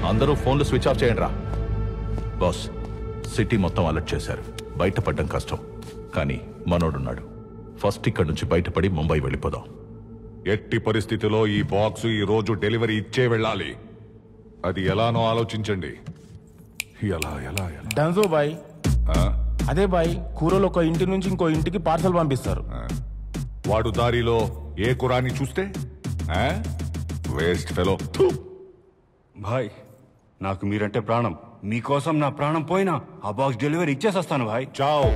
అందరూ ఫోన్లు switch off చేయండి రా. బాస్, సిటీ మొత్తం అలర్ట్ చేశారు. బయటపడడం కష్టం, కానీ మనోడున్నాడు. ఫస్ట్ ఇక్కడి నుంచి బయటపడి ముంబై వెళ్ళిపోదాం. ఎట్టి పరిస్థితిలో ఈ బాక్స్ ఈ రోజు డెలివరీ ఇచ్చే వెళ్ళాలి. అది ఎలానో ఆలోచించండి. ఎలా ఎలా ఎలా డన్జో బాయ్. అదే బాయ్, కూరలు ఒక ఇంటి నుంచి ఇంకో ఇంటికి పార్సల్ పంపిస్తారు. వాడు దారిలో ఏ కురాని చూస్తే వేస్ట్ ఫెలో. భాయ్, నాకు మీరంటే ప్రాణం. మీకోసం నా ప్రాణం పోయినా ఆ బాక్స్ డెలివరీ ఇచ్చేసేస్తాను భాయ్. చావ్.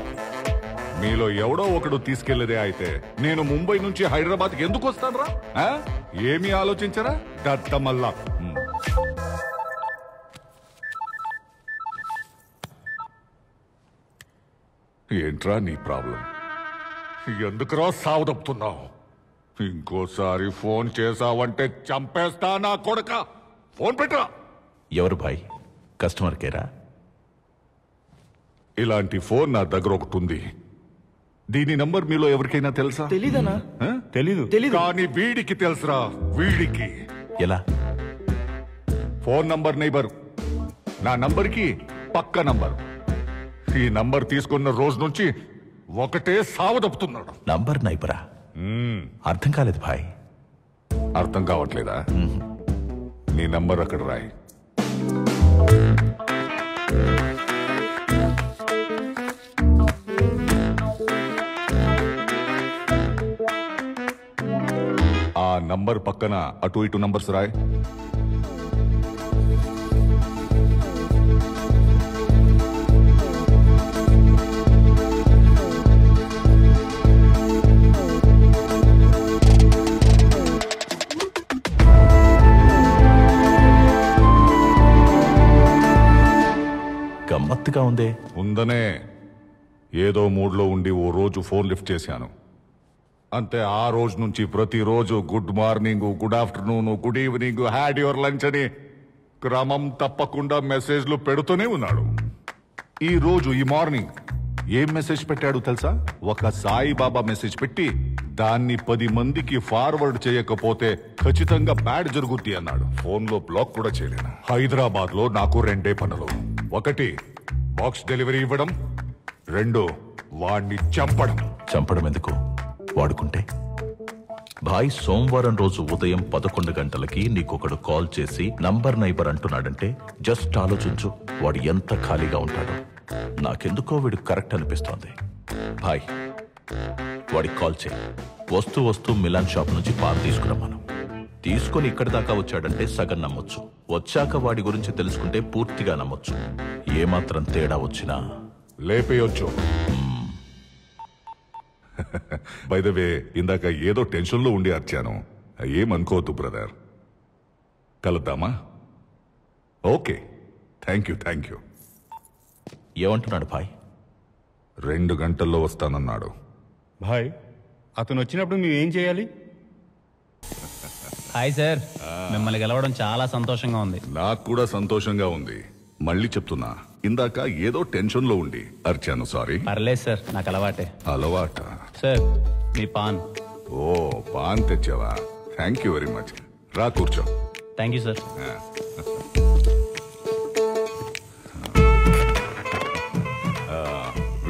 మీలో ఎవడో ఒకడు తీసుకెళ్లేదే అయితే నేను ముంబై నుంచి హైదరాబాద్కి ఎందుకు వస్తాను రా? ఏమీ ఆలోచించరా దత్తమల్లా. ఏంట్రా నీ ప్రాబ్లం? ఎందుకురా సావదప్పుతున్నావు? ఇంకోసారి ఫోన్ చేసావంటే చంపేస్తా నా కొడక. ఫోన్ పెట్టరా. ఎవరు భాయ్? కస్టమర్ కేరా? ఇలాంటి ఫోన్ నా దగ్గర ఒకటి ఉంది. దీని నంబర్ మీలో ఎవరికైనా తెలుసా? తెలీదనా? తెలీదు. కానీ వీడికి తెలుసురా. వీడికి ఎలా? ఫోన్ నంబర్ నైబర్, నా నంబర్కి పక్క నంబర్. ఈ నంబర్ తీసుకున్న రోజు నుంచి ఒకటే సావదప్పుతున్నాడు. నంబర్ నైబరా? అర్థం కాలేదు భాయ్. అర్థం కావట్లేదా? నీ నంబర్ అక్కడ రాయి. ఆ నంబర్ పక్కన అటు ఇటు నంబర్స్ రాయి. గమ్మత్తుగా ఉందే. ఉందనే. ఏదో మూడ్లో ఉండి ఓ రోజు ఫోన్ లిఫ్ట్ చేశాను అంతే. ఆ రోజు నుంచి ప్రతిరోజు good morning, good afternoon, good evening, had your lunch అని క్రమం తప్పకుండా మెసేజ్లు పెడుతూనే ఉన్నాడు. ఈ రోజు ఈ మార్నింగ్ ఏం మెసేజ్ పెట్టాడు తెలుసా? ఒక సాయిబాబా మెసేజ్ పెట్టి దాన్ని 10 మందికి ఫార్వర్డ్ చేయకపోతే ఖచ్చితంగా బ్యాడ్ జరుగుద్ది అన్నాడు. ఫోన్ లో బ్లాక్ కూడా చేయలేను. హైదరాబాద్ లో నాకు 2 పనులు. 1 బాక్స్ డెలివరీ ఇవ్వడం, 2 వాడిని చంపడం. చంపడం ఎందుకు? వాడుకుంటే. భాయ్, సోమవారం రోజు ఉదయం 11 గంటలకి నీకొకడు కాల్ చేసి నంబర్ నైబర్ అంటున్నాడంటే జస్ట్ ఆలోచించు, వాడు ఎంత ఖాళీగా ఉంటాడో. నాకెందుకో వీడు కరెక్ట్ అనిపిస్తోంది. భాయ్, వాడికి కాల్ చేయి. వస్తూ మిలాన్ షాప్ నుంచి పాలు తీసుకురమ్మను. తీసుకొని ఇక్కడి దాకా వచ్చాడంటే సగం నమ్మొచ్చు. వచ్చాక వాడి గురించి తెలుసుకుంటే పూర్తిగా నమ్మొచ్చు. ఏమాత్రం తేడా వచ్చినా లేపేయొచ్చు. బై ద వే, ఇందాక ఏదో టెన్షన్లో ఉండి అర్చాను. ఏమనుకోవద్దు బ్రదర్. కలుద్దామా? Okay, thank you. ఏమంటున్నాడు భాయ్? 2 గంటల్లో వస్తానన్నాడు. భాయ్, అతను వచ్చినప్పుడు మేము ఏం చేయాలి? హాయ్ సార్, మిమ్మల్ని గెలవడం చాలా సంతోషంగా ఉంది. నాకు కూడా సంతోషంగా ఉంది. మళ్ళీ చెప్తున్నా, ఇందాక ఏదో టెన్షన్లో ఉండి అర్చాను. సారీ. పర్లేదు సార్, నాకు అలవాటే. అలవాట? సార్, మీ పాన్. ఓ, పాన్ తెచ్చావా? Thank you very much. రా కూర్చో. Thank you sir.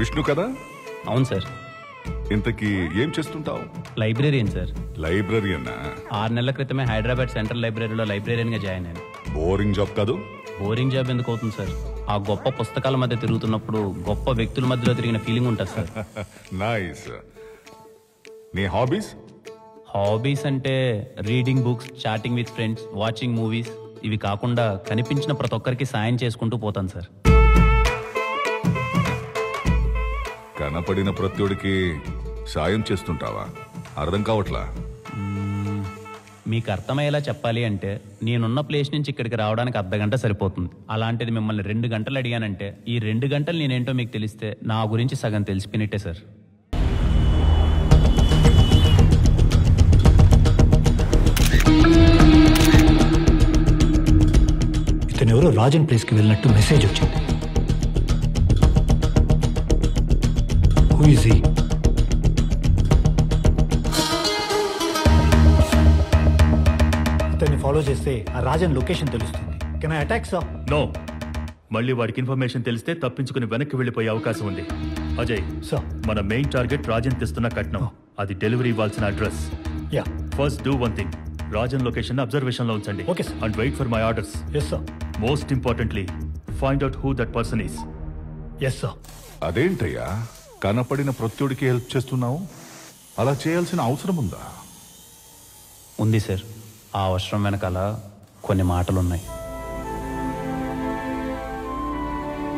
విష్ణు కదా? అవును సార్. ఇంతకీ ఏం చేస్తుంటావు? Librarian sir. లైబ్రరీయన్నా? 6 నెలల క్రితమే హైదరాబాద్ సెంట్రల్ లైబ్రరీలో లైబ్రేరియన్ గా జాయిన్ అయ్యాను. బోరింగ్ జాబ్ కాదు? బోరింగ్ జాబ్ ఎందుకు అవుతుంది సార్? ఆ గొప్ప పుస్తకాల మధ్య తిరుగుతున్నప్పుడు గొప్ప వ్యక్తుల మధ్యలో తిరిగిన ఫీలింగ్ ఉంటుంది సార్. నైస్. నీ హాబీస్? హాబీస్ అంటే reading books, chatting with friends, watching movies. ఇవి కాకుండా కనిపించిన ప్రతి ఒక్కరికి సాయం చేసుకుంటూ పోతాను సార్. కనపడిన ప్రత్యుడికి సాయం చేస్తుంటావా? అర్థం కావట్లా. మీకు అర్థమయ్యేలా చెప్పాలి అంటే నేనున్న ప్లేస్ నుంచి ఇక్కడికి రావడానికి అర్ధగంట సరిపోతుంది. అలాంటిది మిమ్మల్ని 2 గంటలు అడిగానంటే ఈ 2 గంటలు నేనేంటో మీకు తెలిస్తే నా గురించి సగం తెలిసిపోయినట్టే సార్. ఇతను ఎవరో రాజన్ ప్లేస్కి వెళ్ళినట్టు మెసేజ్ వచ్చింది. Who is he? ఇతన్ని ఫాలో చేస్తే ఆ రాజన్ లొకేషన్ తెలుస్తుంది. Can I attack sir? No, మళ్ళీ వాడికి ఇన్ఫర్మేషన్ తెలిస్తే తప్పించుకుని వెనక్కి వెళ్ళిపోయే అవకాశం ఉంది. అజయ్ సార్. మన మెయిన్ టార్గెట్ రాజన్ తెస్తున్న కట్నం. అది డెలివరీ ఇవ్వాల్సిన address. Yeah. First do one thing, Rajan location observation లో ఉంచండి. Okay, sir. And wait for my orders. Yes sir. Most importantly find out who that person is. Yes sir. అదేంటయ్యా కనపడిన ప్రత్యుడికి హెల్ప్ చేస్తున్నావు? అలా చేయాల్సిన అవసరం ఉందా? ఉంది సార్. ఆ అవసరం వెనకాల కొన్ని మాటలున్నాయి.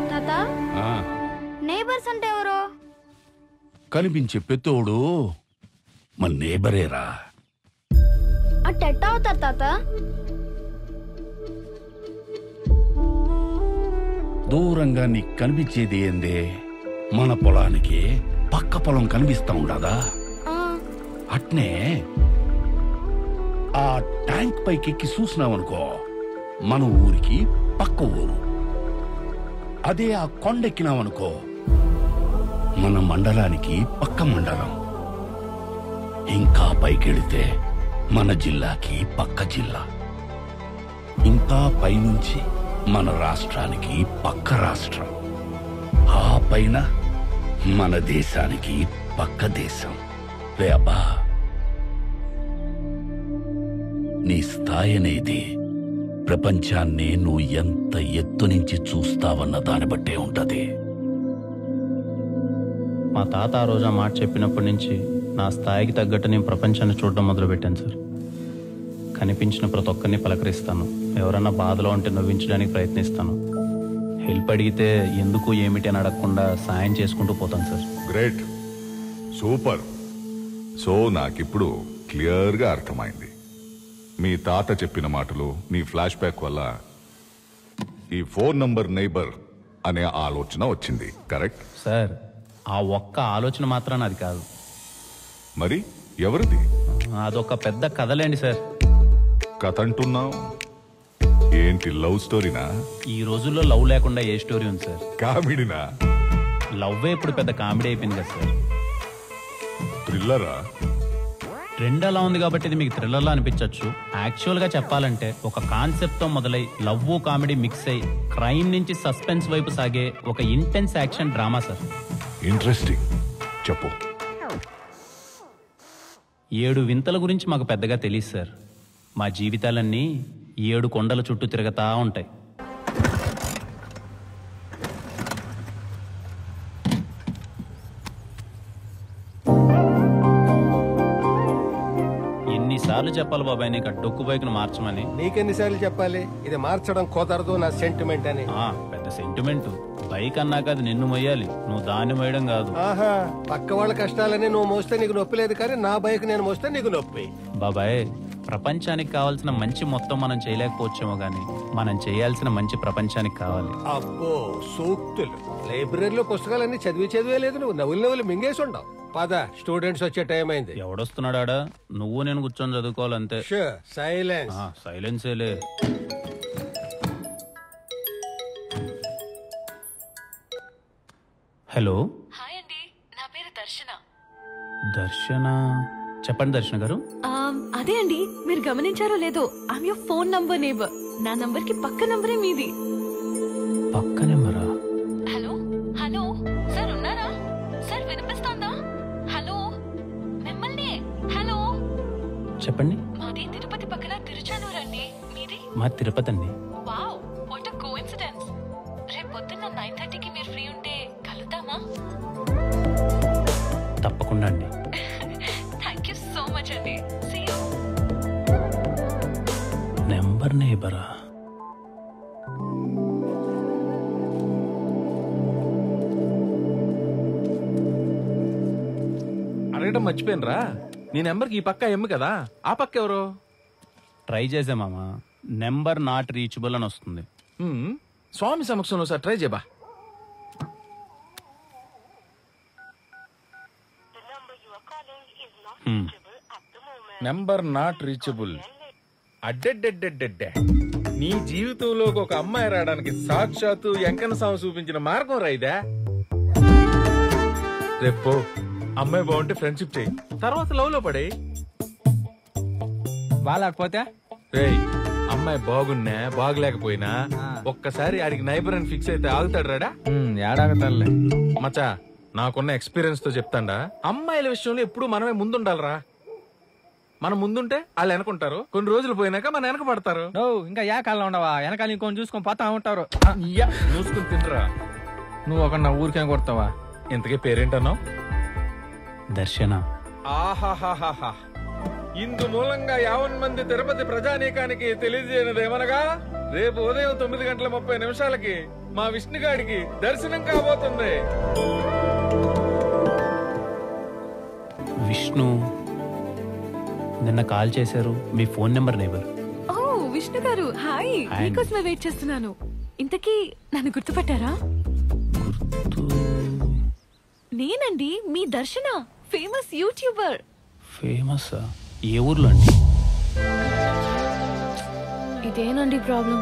తాత, నేబర్స్ అంటే ఎవరు? కనిపించే పెత్తోడు మన నేబరేరా. అట్టెట్టా అవుతారు తాత? దూరంగా నీకు కనిపించేది ఏందే? మన పొలానికి పక్క పొలం కనిపిస్తా ఉండదా? అట్నే ఆ ట్యాంక్ పైకి ఎక్కి చూసినావనుకో, మన ఊరికి పక్క ఊరు. అదే ఆ కొండెక్కినావనుకో, మన మండలానికి పక్క మండలం. ఇంకా పైకెడితే మన జిల్లాకి పక్క జిల్లా. ఇంకా పైనుంచి మన రాష్ట్రానికి పక్క రాష్ట్రం. ఆ పైన మన దేశానికి పక్క దేశం. రే అబ్బా, నీ స్థాయి అనేది ప్రపంచాన్ని నువ్వు ఎంత ఎత్తు నుంచి చూస్తావన్న దాన్ని బట్టే ఉంటది. మా తాత ఆ రోజు ఆ మాట చెప్పినప్పటి నుంచి నా స్థాయికి తగ్గట్టు నేను ప్రపంచాన్ని చూడడం మొదలుపెట్టాను సార్. కనిపించిన ప్రతి ఒక్కరిని పలకరిస్తాను. ఎవరన్నా బాధలో ఉంటే నవ్వించడానికి ప్రయత్నిస్తాను. హెల్ప్ అడిగితే ఎందుకు ఏమిటి అని అడగకుండా సాయం చేసుకుంటూ పోతాను సార్. Great, super. సో నాకిప్పుడు క్లియర్గా అర్థమైంది. మీ తాత చెప్పిన మాటలు, నీ ఫ్లాష్ బ్యాక్ వల్ల ఈ 4 నంబర్ నైబర్ అనే ఆలోచన వచ్చింది. Correct sir? ఆ ఒక్క ఆలోచన మాత్రాన అది కాదు. మరి ఎవరిది? అదొక పెద్ద కథలేండి సార్. కథ అంటున్నావు ఏంటి? లవ్ స్టోరీనా? ఈ రోజుల్లో లవ్ లేకుండా ఏ స్టోరీ ఉంది సార్? కామెడీనా? లవ్వే ఇప్పుడు పెద్ద కామెడీ అయిపోయింది కదా సార్. థ్రిల్లరా? ట్రెండ్ అలా ఉంది కాబట్టి ఇది మీకు థ్రిల్లర్లా అనిపించవచ్చు. యాక్చువల్గా చెప్పాలంటే ఒక కాన్సెప్ట్తో మొదలై లవ్ కామెడీ మిక్స్ అయి క్రైమ్ నుంచి సస్పెన్స్ వైపు సాగే ఒక intense action drama sir. Interesting, చెప్పు. 7 వింతల గురించి మాకు పెద్దగా తెలియదు సార్. మా జీవితాలన్నీ 7 కొండల చుట్టూ తిరగతా ఉంటాయి. ఎన్నిసార్లు చెప్పాలి బాబాయ్ నీకు ఆ డొక్కు బైక్ను మార్చమని? నీకెన్నిసార్లు చెప్పాలి ఇది మార్చడం కుదరదు, నా సెంటిమెంట్ అని? పెద్ద సెంటిమెంట్. బైక్ అన్నాక అది నిన్ను మొయ్యాలి, నువ్వు దాన్ని మోయడం కాదు. ఆహా, పక్క వాళ్ళ కష్టాలని నువ్వు మోస్తే నీకు నొప్పి లేదు, కానీ నా బైక్ నేను మోస్తే నీకు నొప్పి. బాబాయ్, ప్రపంచానికి కావాల్సిన మంచి మొత్తం మనం చేయలేకపోవచ్చేమో గానీ మనం చేయాల్సిన మంచి ప్రపంచానికి కావాలి. అబ్బో సూక్తులు! లైబ్రరీలో పుస్తకాలన్నీ చదివే లేదు, నువ్వు నవ్వులు మింగేసి ఉండవు. పద, స్టూడెంట్స్ వచ్చే టైం అయింది. ఎవడొస్తున్నాడా? నువ్వు నేను కూర్చొని చదువుకోవాలంతే. సైలెన్స్. సైలెన్సేలే. హలో. హాయ్ అండి, నా పేరు దర్శన. దర్శన? చెప్పండి దర్శన గారు. అదే అండి, మీరు గమనించారో లేదో, I'm your phone number neighbour. నా నంబర్ కి పక్క నంబరే మీది. పక్క నెంబరా? హలో హలో సార్, ఉన్నారా సార్? వినిపిస్తోందా? హలో, మిమ్మల్ని. హలో, చెప్పండి. మాది తిరుపతి పక్కన తిరుచానూరు అండి. మీది? మా తిరుపతి అండి. Wow, what a coincidence. రేపు పొద్దున్న 9:30కి మీరు ఫ్రీ ఉంటే కలుద్దామా? తప్పకుండా అండి. థ్యాంక్ యూ సో మచ్ అండి. See you. నెంబర్ నేబరా? అడగడం మర్చిపోయినరా, నీ నెంబర్కి ఈ పక్క ఎమ్ము కదా, ఆ పక్క ఎవరు? ట్రై చేసే మామ, నెంబర్ నాట్ రీచబుల్ అని వస్తుంది. స్వామి సమక్షంలో సార్ ట్రై చేయబా. Number not reachable. అడ్డెడ్డెడ్డెడ్డెడ్డే, నీ జీవితంలోకి ఒక అమ్మాయి రావడానికి సాక్షాత్తు వెంకన్న స్వామి చూపించిన మార్గం రైదా. రేపు అమ్మాయి బాగుంటే ఫ్రెండ్షిప్ చేయి, తర్వాత లవ్ లో పడే. బాగాలేకపోతే రేయ్, అమ్మాయి బాగున్నా బాగలేకపోయినా ఒక్కసారి ఆడికి నైబర్ అని ఫిక్స్ అయితే ఆగుతాడు రాడా? ఏడాగతాలే మచ్చా, నాకున్న ఎక్స్పీరియన్స్ తో చెప్తాండా, అమ్మాయిల విషయంలో ఎప్పుడు మనమే ముందుండాలరా. మనం ముందుంటే వాళ్ళు వెనకుంటారు, కొన్ని రోజులు పోయినాక మన వెనక పడతారు. ఇంకా ఏ కాలం ఉండవా, వెనకాల ఇంకొని చూసుకొని పోతా ఉంటారు. చూసుకుని తినరా. నువ్వు ఒక నా ఊరికేం కొడతావా? ఇంతకీ పేరేంటన్నావు? దర్శన. ఆహాహాహా, ఇందు మూలంగా 50 మంది తిరుపతి ప్రజానీకానికి తెలియజేయనదేమనగా రేపు ఉదయం 9:30 మా విష్ణుగాడికి దర్శనం కాబోతుంది. విష్ణు నిన్న కాల్ చేశారు, మీ ఫోన్ నెంబర్ నైబర్. ఓ విష్ణు గారు, హాయ్. మీకోసమే వెయిట్ చేస్తున్నాను. ఇంతకీ నన్ను గుర్తుపట్టారా? నేనండి మీ దర్శన, ఫేమస్ యూట్యూబర్. ఫేమస్? ఏ ఊర్లో అండి? ఇదేనండి ప్రాబ్లం.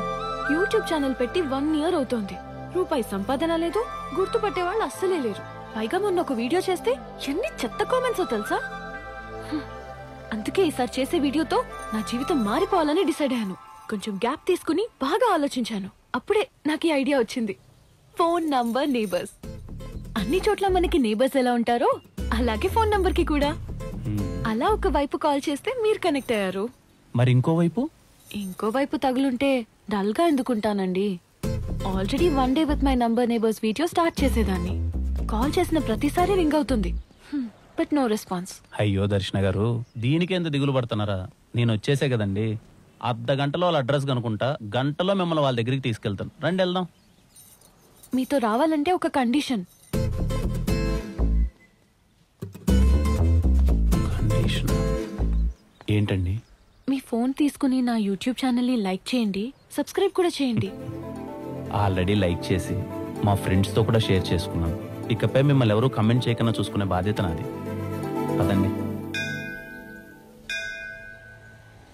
యూట్యూబ్ ఛానల్ పెట్టి 1 year అవుతోంది. రూపాయి సంపాదన లేదు, గుర్తుపట్టే వాళ్ళు అస్సలే లేరు. పైగా మొన్న ఒక వీడియో చేస్తే ఎన్ని చెత్త కామెంట్స్ తెలుసా? అందుకే ఈసారి చేసే వీడియోతో నా జీవితం మారిపోవాలని డిసైడ్ అయ్యాను. కొంచెం గ్యాప్ తీసుకుని బాగా ఆలోచించాను. అప్పుడే నాకు ఈ ఐడియా వచ్చింది. Phone number neighbours. అన్ని చోట్ల మనకి నేబర్స్ ఎలా ఉంటారో అలాగే ఫోన్ నంబర్ కి కూడా. అలా ఒక వైపు కాల్ చేస్తే మీరు కనెక్ట్ అయ్యారు. మరి ఇంకో వైపు తగులుంటే డల్ గా ఎందుకుంటానండి? Already 1 day with my number neighbours video start చేసేదాన్ని. కాల్ చేసిన ప్రతిసారి రింగ్ అవుతుంది, బట్ నో రెస్పాన్స్. అయ్యో దర్శన గారు, దీనికి ఎంత దిగులు పడుతున్నారా? నేను వచ్చేసే కదండి. అర్ధగంటలో వాళ్ళ అడ్రస్ కనుకుంటా, గంటలో మిమ్మల్ని వాళ్ళ దగ్గరికి తీసుకెళ్తాను. రండి వెళ్దాం. మీతో రావాలంటే ఒక కండిషన్. ఏంటండి? మీ ఫోన్ తీసుకుని నా యూట్యూబ్ ఛానల్ ని లైక్ చేయండి, సబ్స్క్రైబ్ కూడా చేయండి. ఆల్రెడీ లైక్ చేసి మా ఫ్రెండ్స్ తో కూడా షేర్ చేసుకున్నాను. ఇకపై మిమ్మల్ని ఎవరు కమెంట్ చేయకుండా చూసుకునే బాధ్యత నాది. అదండి.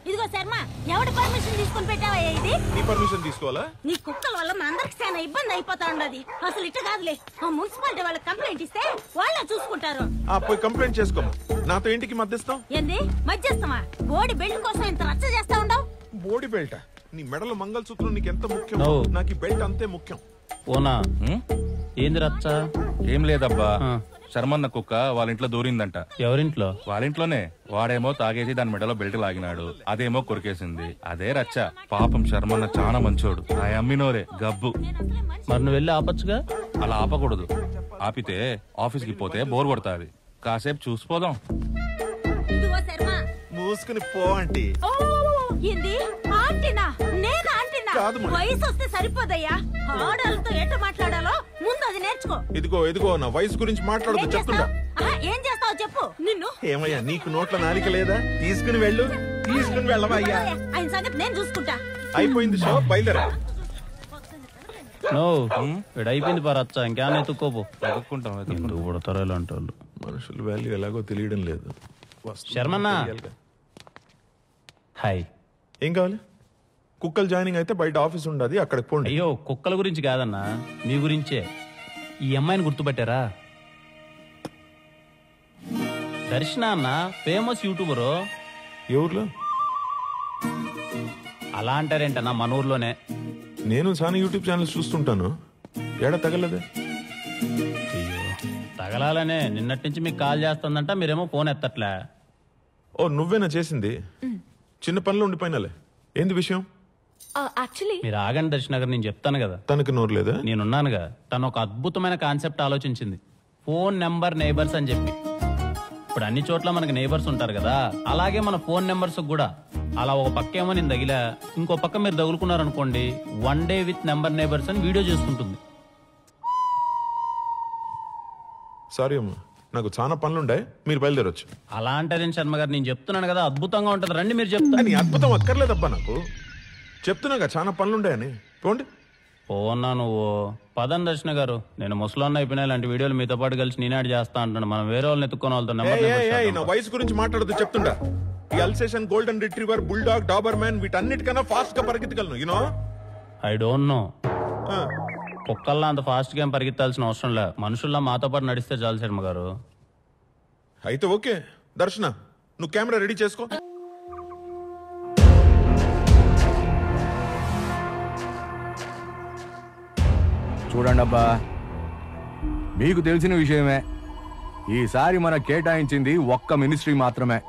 ఇదిగో శర్మ, ఎవడి పర్మిషన్ తీసుకుని పెట్టావా ఇది? నీ పర్మిషన్ తీసుకోవాలా? నీ కుక్కల వల్ల మా అందరికి చాలా ఇబ్బంది అయిపోతా ఉండదు. అసలు ఇట్లా కాదులే, ఆ మున్సిపాలిటీ వాళ్ళకి కంప్లైంట్ ఇస్తే వాళ్ళే చూసుకుంటారు. పోయి కంప్లైంట్ చేసుకోము. నాతో ఇంటికి మధ్యస్థం ఏంది మధ్యస్థమా? బోడి బెల్ట్ కోసం ఇంత రచ్చ చేస్తా ఉండవు. బోడి బెల్ట్? నీ మెడలో మంగళసూత్రం నీకు ఎంత ముఖ్యం, నాకు ఈ బెల్ట్ అంతే ముఖ్యం. ఓనా ఏంది రచ్చ? ఏం లేదబ్బా, శర్మన్న కుక్క వాళ్ళ ఇంట్లో దూరిందంట. ఎవరింట్లో? వాళ్ళ ఇంట్లోనే. వాడేమో తాగేసి దాని మెడలో బెల్ట్ లాగినాడు, అదేమో కొరికేసింది. అదే రచ్చ. పాపం శర్మన్న చాలా మంచోడు, ఆ అమ్మినోరే గబ్బు. మరి నువ్వు వెళ్ళి ఆపచ్చుగా? అలా ఆపకూడదు. ఆపితే ఆఫీస్కి పోతే బోర్ కొడతాది. కాసేపు చూసిపోదాం. ఇదిగో శర్మ, మూసుకుని పో ఆంటీ. ఏంది ఆంటీనా? నేను ఆంటీనా? వయసు వస్తే సరిపోదయ్యా. ఆడలతో ఎట్ట మాట్లాడాలో ముందు అది నేర్చుకో. ఇదిగో నా వయసు గురించి మాట్లాడదు చెప్తుందా? ఏం చేస్తావో చెప్పు. నిన్ను ఏమయ్యా, నీకు నోట్ల నాలిక లేదా? తీసుకుని వెళ్ళు. తీసుకుని వెళ్ళవా? ఆయన సంగతి నేను చూసుకుంటా. అయిపోయింది షో, బయలుదేరా. అయిపోయింది పరచ్చా, ఇంకేమైనా ఎత్తుక్కోపో. ఎందుకు పుడతారో ఇలాంటి వాళ్ళు. మనుషుల వాల్యూ ఎలాగో తెలియడం లేదు. శర్మన్నా, హాయ్. ఏం కావాలి? కుక్కలు జాయినింగ్ అయితే బయట ఆఫీస్ ఉండదు, అక్కడికి పోండి. అయ్యో, కుక్కల గురించి కాదన్నా, మీ గురించే. ఈ అమ్మాయిని గుర్తుపట్టారా? దర్శన అన్న, ఫేమస్ యూట్యూబరు. ఏ ఊర్లో? అలా అంటారేంటన్నా, మన ఊర్లోనే. నేను చాలా యూట్యూబ్ ఛానల్స్ చూస్తుంటాను. ఏడా తగలదే? అయ్యో, తగలాలనే నిన్నటి నుంచి మీకు కాల్ చేస్తుందంట, మీరేమో ఫోన్ ఎత్తట్లే. ఓ, నువ్వేనా చేసింది? చిన్న పనిలో ఉండిపోయినాలే. ఏంది విషయం? మీరు ఆగండి దర్శన గారు, నేను చెప్తాను కదా. తనకి నోరు లేదా? నేనున్నానుగా. తను ఒక అద్భుతమైన కాన్సెప్ట్ ఆలోచించింది, ఫోన్ నెంబర్ నేబర్స్ అని చెప్పి. ఇప్పుడు అన్ని చోట్ల మనకి నేబర్స్ ఉంటారు కదా, అలాగే మన ఫోన్ నెంబర్స్ కూడా. అలా ఒక పక్క ఏమో నేను తగిలా, ఇంకో పక్క మీరు తగులుకున్నారనుకోండి, 1 day విత్ నెంబర్ నేబర్స్ అని వీడియో చేసుకుంటుంది. సారీ అమ్మా, నాకు చాలా పనులుండే, మీరు బయలుదేరొచ్చు. అలా అంటారేం శర్మ గారు, నేను చెప్తున్నాను కదా, అద్భుతంగా ఉంటుంది. రండి, మీరు చెప్తాను. అద్భుతం అక్కర్లేదబ్బా, నాకు చెప్తున్నాగా చాలా పనులుండాయని. పోండి. పోన్నా నువ్వు. పదం దర్శన గారు, నేను ముసలాన్న అయిపోయినా ఇలాంటి వీడియోలు మీతో పాటు కలిసి నేనాడు చేస్తా అంటాను. మనం వేరే వాళ్ళని ఎత్తుకున్న వాళ్ళతో నా వయసు గురించి మాట్లాడదు చెప్తుండా. ఈ Alsatian, golden retriever, bulldog, Doberman వీటన్నిటికన్నా ఫాస్ట్ గా పరిగెత్తగలను. You know, I don't know. కుక్కల్లా అంత ఫాస్ట్ గా పరిగెత్తాల్సిన అవసరం లే, మనుషుల్లా మాతో పాటు నడిస్తే చాలు శర్మ గారు. అయితే ఓకే. దర్శన, నువ్వు కెమెరా రెడీ చేసుకో. చూడండి అబ్బా, మీకు తెలిసిన విషయమే, ఈసారి మన కేటాయించింది ఒక్క మినిస్ట్రీ మాత్రమే.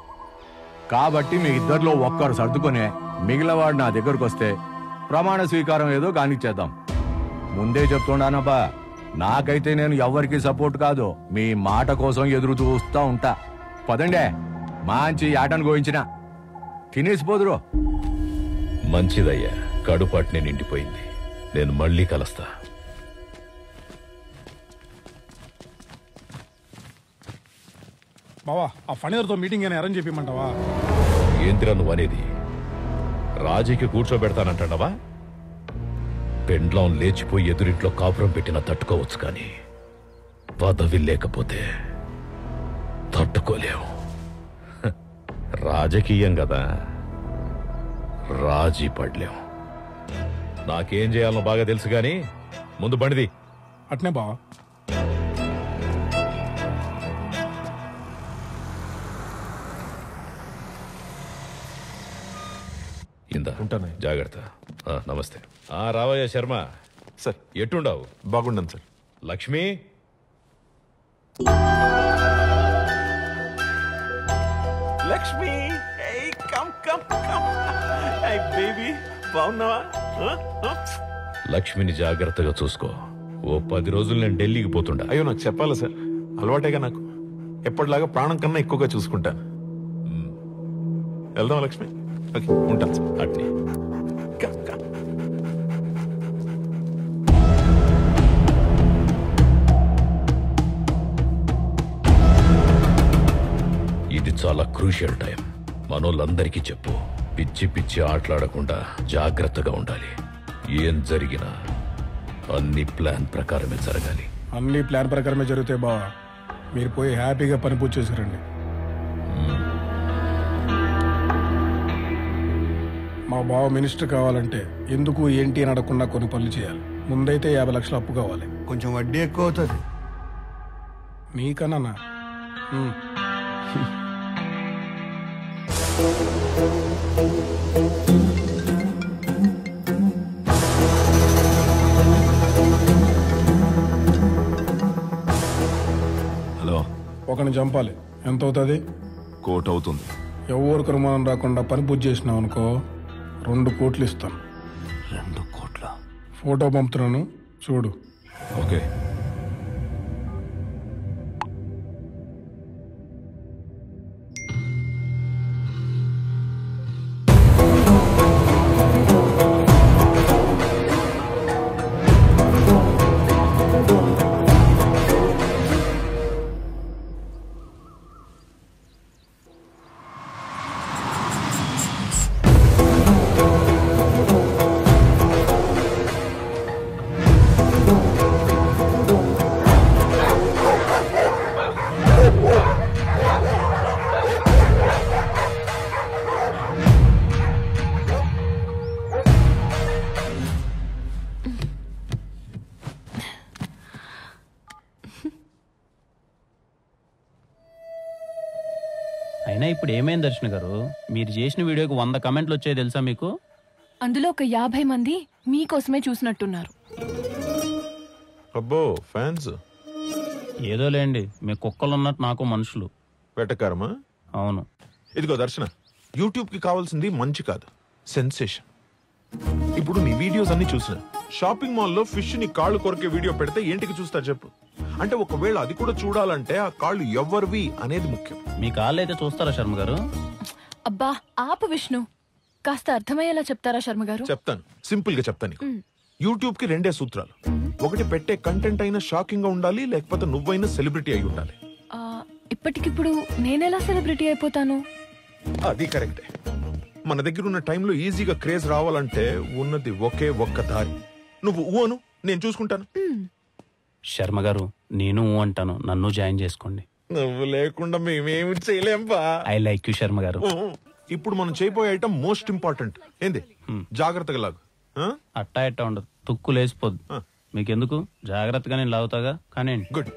కాబట్టి మీ ఇద్దరిలో ఒక్కరు సర్దుకొని మిగిలినవాడు నా దగ్గరకు వస్తే ప్రమాణ స్వీకారం ఏదో కానిచ్చేద్దాం. ముందే చెప్తున్నానబ్బా, నాకైతే నేను ఎవరికి సపోర్ట్ కాదు, మీ మాట కోసం ఎదురు చూస్తూ ఉంటా. పదండే, మంచి ఆటను గోయించిన తినేసిపోదురు. మంచిదయ్యా, కడుపాటిని నిండిపోయింది. నేను మళ్ళీ కలుస్తా. బావా, ఆ ఫణిధర్తో మీటింగ్ అని అరేంజ్ చెప్పమంటావా? ఏంటిరా నువ్వు అనేది? రాజీకి కూర్చోబెడతానంటావా? పెండ్లం లేచిపోయి ఎదురింట్లో కాపురం పెట్టినా తట్టుకోవచ్చు, కానీ పదవి లేకపోతే తట్టుకోలేవు. రాజకీయం కదా, రాజీ పడలేం. నాకేం చేయాలనో బాగా తెలుసు, కానీ ముందు బండిది. అట్నే బావా. ఇందా ఉంటాను, జాగ్రత్త. నమస్తే. రావయ్య శర్మ. సార్ ఎట్టుండవు? బాగుండను sir. Lakshmi, Lakshmi, come come come. Baby, బాగున్నావా? లక్ష్మిని జాగ్రత్తగా చూసుకో. ఓ 10 రోజులు నేను ఢిల్లీకి పోతుండా. అయ్యో, నాకు చెప్పాలా సార్? అలవాటేగా నాకు. ఎప్పటిలాగా ప్రాణం కన్నా ఎక్కువగా చూసుకుంటాను. వెళ్దాం లక్ష్మి. ఓకే, ఉంటాను సార్. అట్నే. ఇది చాలా క్రూషియల్ టైం. మనోళ్ళందరికీ చెప్పు, పిచ్చి పిచ్చి ఆటలాడకుండా జాగ్రత్తగా ఉండాలి. ఏం జరిగినా అన్ని ప్లాన్ ప్రకారమే జరగాలి. అన్ని ప్లాన్ ప్రకారమే జరుగుతాయి బావా. మీరు పోయి హ్యాపీగా పని పూర్తి చేశారండి. మా బావ మినిస్టర్ కావాలంటే ఎందుకు ఏంటి అని అడగకుండా కొన్ని పనులు చేయాలి. ముందైతే 50 లక్షలు అప్పు కావాలి. కొంచెం వడ్డీ ఎక్కువ అవుతుంది. నీకన్నా హలో, ఒకరిని చంపాలి. ఎంత అవుతుంది? 1 కోటి అవుతుంది. ఎవరికి అనుమానం రాకుండా పని పూర్తి చేసినావు అనుకో, 2 కోట్లు ఇస్తాను. 2 కోట్ల? ఫోటో పంపుతున్నాను, చూడు. ఓకే. అయినా ఇప్పుడు ఏమైంది దర్శన గారు? మీరు చేసిన వీడియోకి 100 కమెంట్లు వచ్చాయి తెలుసా మీకు? అందులో ఒక 50 మంది మీకోసమే చూసినట్టున్నారు. అబ్బో, ఫ్యాన్స్. ఏదో లేండి, మీ కుక్కలు ఉన్నట్టు నాకు మనుషులు. వెటకారమా? అవును. ఇదిగో దర్శన, యూట్యూబ్ కి కావాల్సింది మంచి కాదు, సెన్సేషన్. ఇప్పుడు నీ వీడియోస్ అన్ని చూసిన షాపింగ్ మాల్లో ఫిష్ ని కాళ్ళు కొరికే వీడియో పెడితే ఏంటికి చూస్తారు చెప్పు? అంటే ఒకవేళ అది కూడా చూడాలంటే ఆ కాళ్ళు ఎవరివి అనేది ముఖ్యం. మీ కాళ్ళు అయితే చూస్తారా శర్మ గారు? అబ్బా ఆపు విష్ణు, కాస్త అర్థమయ్యేలా చెప్తారా శర్మ గారు? చెప్తాను, సింపుల్ గా చెప్తాను నీకు. యూట్యూబ్ కి 2 సూత్రాలు. ఒకటి, పెట్టే కంటెంట్ అయినా షాకింగ్ గా ఉండాలి, లేకపోతే నువ్వైనా సెలబ్రిటీ అయి ఉండాలి. ఇప్పటికిప్పుడు నేనెలా సెలబ్రిటీ అయిపోతాను? అది కరెక్టే. మన దగ్గర ఉన్న టైంలో ఈజీగా క్రేజ్ రావాలంటే ఉన్నది ఒకే ఒక్క దారి. నువ్వు ఊను, నేను చూసుకుంటాను. శర్మ గారు, నేను అంటాను, నన్ను జాయిన్ చేసుకోండి. నువ్వు లేకుండా మేమేమి చేయలేంపా. ఐ లైక్ యూ శర్మ గారు. ఇప్పుడు మనం చేయబోయే ఐటమ్ మోస్ట్ ఇంపార్టెంట్. ఏంది? జాగ్రత్తగా లాగు. అట్టా ఎట్టా ఉండదు, తుక్కు లేసిపోద్దు. మీకెందుకు, జాగ్రత్తగా నేను లాగుతాగా. కానీ గుడ్.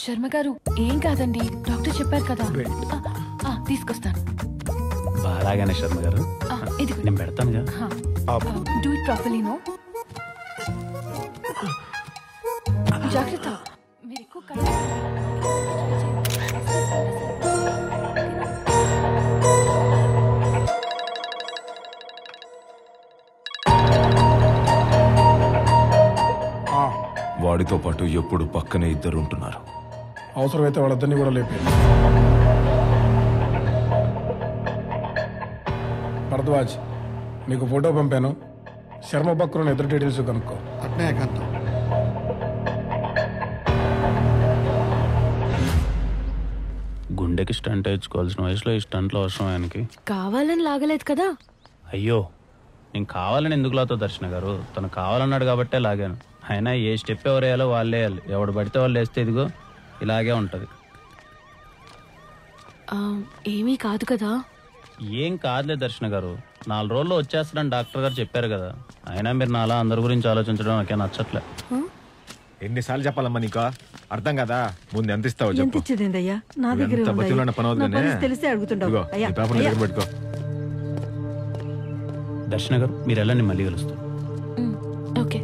శర్మ గారు ఏం కాదండి, డాక్టర్ చెప్పారు కదా. తీసుకొస్తాను. బాగానే శర్మ గారు, ఇది నేను పెడతానుగా. Do it properly. నో జాగ్రత్త. మీరు ఎక్కువ వాడితో పాటు ఎప్పుడు పక్కనే ఇద్దరు ఉంటున్నారు. అవసరమైతే వాళ్ళిద్దరిని కూడా లేపేది. భరద్వాజ్, నీకు ఫోటో పంపాను. శర్మ బక్రోని ఎదురు డీటెయిల్స్ కనుక్కో. అట్నే ఏకాంతం. గుండెకి స్టంట్ వేయించుకోవాల్సిన వయసులో ఈ స్టంట్లో అవసరం ఆయనకి. కావాలని లాగలేదు కదా. అయ్యో, నేను కావాలని ఎందుకు లాతో దర్శన గారు, తను కావాలన్నాడు కాబట్టే లాగాను. అయినా ఏ స్టెప్ ఎవరు వేయాలో వాళ్ళే వేయాలి. ఎవడు పడితే వాళ్ళు వేస్తే ఇదిగో ఇలాగే ఉంటుంది. ఏమీ కాదు కదా. ఏం కాదులే దర్శన గారు, 4 రోజుల్లో వచ్చేస్తాడని డాక్టర్ గారు చెప్పారు కదా. అయినా మీరు నాలా అందరి గురించి ఆలోచించడం నాకే నచ్చట్లే. ఎన్నిసార్లు చెప్పాలమ్మా నీకు, అర్థం కదా? ముందు ఎంత ఇస్తావు ఎంత ఇచ్చేదేందయ్యా? నా దగ్గర తెలిసి అడుగుతుండవు. పెట్టుకో. దర్శన గారు మీరు వెళ్ళండి, మళ్ళీ కలుస్తాం. ఓకే.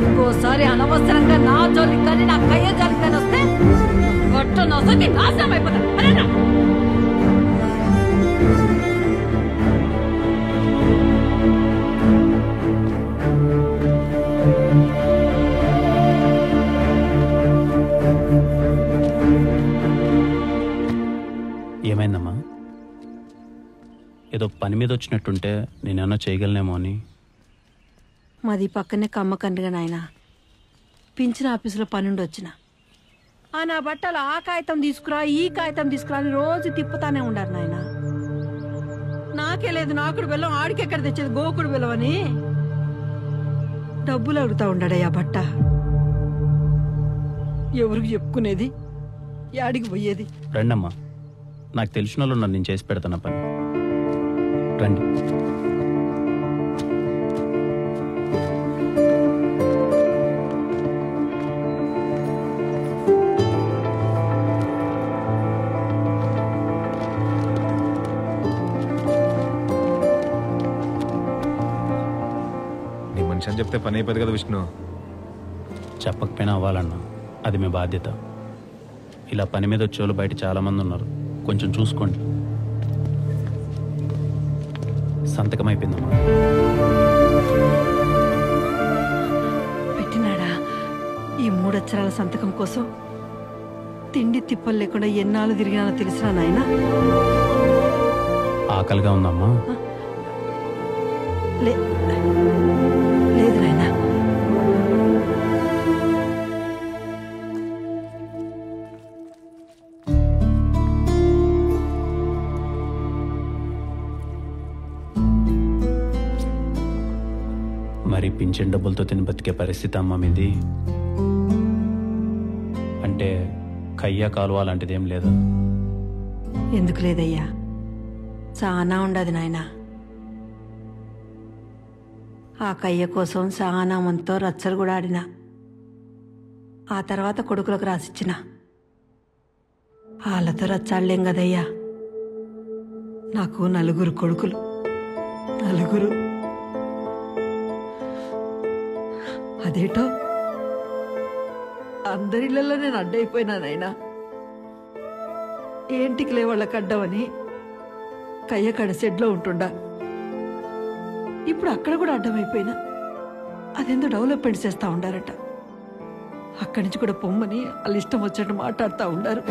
ఇంకోసారి అనవసరంగా నా జోలికి కానీ నా కయ్య జోలికి కానీ వస్తే గొట్ట నొసకి నాశనం అయిపోతాను. ఏమైందమ్మా? ఏదో పని మీద వచ్చినట్టుంటే నేనేమన్నా చేయగలనేమో అని. మాది పక్కనే కమ్మకండ్రిగా నాయన. పింఛన్ ఆఫీసులో పనుండి వచ్చిన. నా బట్టలు ఆ కాగితం తీసుకురా, ఈ కాగితం తీసుకురా అని రోజు తిప్పుతానే ఉండారు నాయన. నాకే లేదు నాకుడు బెల్లం, ఆడికెక్కడ తెచ్చేది గోకుడు బెల్లం అని డబ్బులు అడుగుతా ఉండాడయ్యా బట్ట. ఎవరికి చెప్పుకునేది, యాడికి పోయేది? రండమ్మా, నాకు తెలిసిన వాళ్ళు ఉన్నారు, నేను చేసి పెడతాను పని. రండి. నీ మనిషి అని చెప్తే పని అయిపోదు కదా విష్ణు. చెప్పకపోయినా అవ్వాలన్నా, అది మీ బాధ్యత. ఇలా పని మీద వచ్చేవాళ్ళు బయట చాలా మంది ఉన్నారు, కొంచెం చూసుకోండి. సంతకం అయిపోయిందమ్మా. పెట్టినాడా? ఈ 3 అక్షరాల సంతకం కోసం తిండి తిప్పలు లేకుండా ఎన్నాళ్ళు తిరిగినానో తెలిసినా నాయన. ఆకలిగా ఉందమ్మా? లేదు నాయన. మరి పింఛన్ డబ్బులతో తిని బతికే పరిస్థితి అమ్మ మీది. అంటే కయ్య కాలువ అలాంటిది ఏం లేదా? ఎందుకు లేదయ్యా, చాలా ఉండదు నాయన. ఆ కయ్య కోసం చాలా మందితో రచ్చలు కూడా ఆడినా. ఆ తర్వాత కొడుకులకు రాసిచ్చిన. వాళ్ళతో రచ్చాడలేం కదయ్యా. నాకు 4 కొడుకులు, 4. అదేటో అందరిళ్లలో నేను అడ్డైపోయినానైనా. ఏంటికి వాళ్ళకి అడ్డమని కయ్యకాడ షెడ్లో ఉంటుండా. ఇప్పుడు అక్కడ కూడా అడ్డమైపోయినా. అదెందో డెవలప్మెంట్ చేస్తా ఉండారట. అక్కడి నుంచి కూడా పొమ్మని వాళ్ళు ఇష్టం వచ్చినట్టు మాట్లాడుతూ ఉండారు.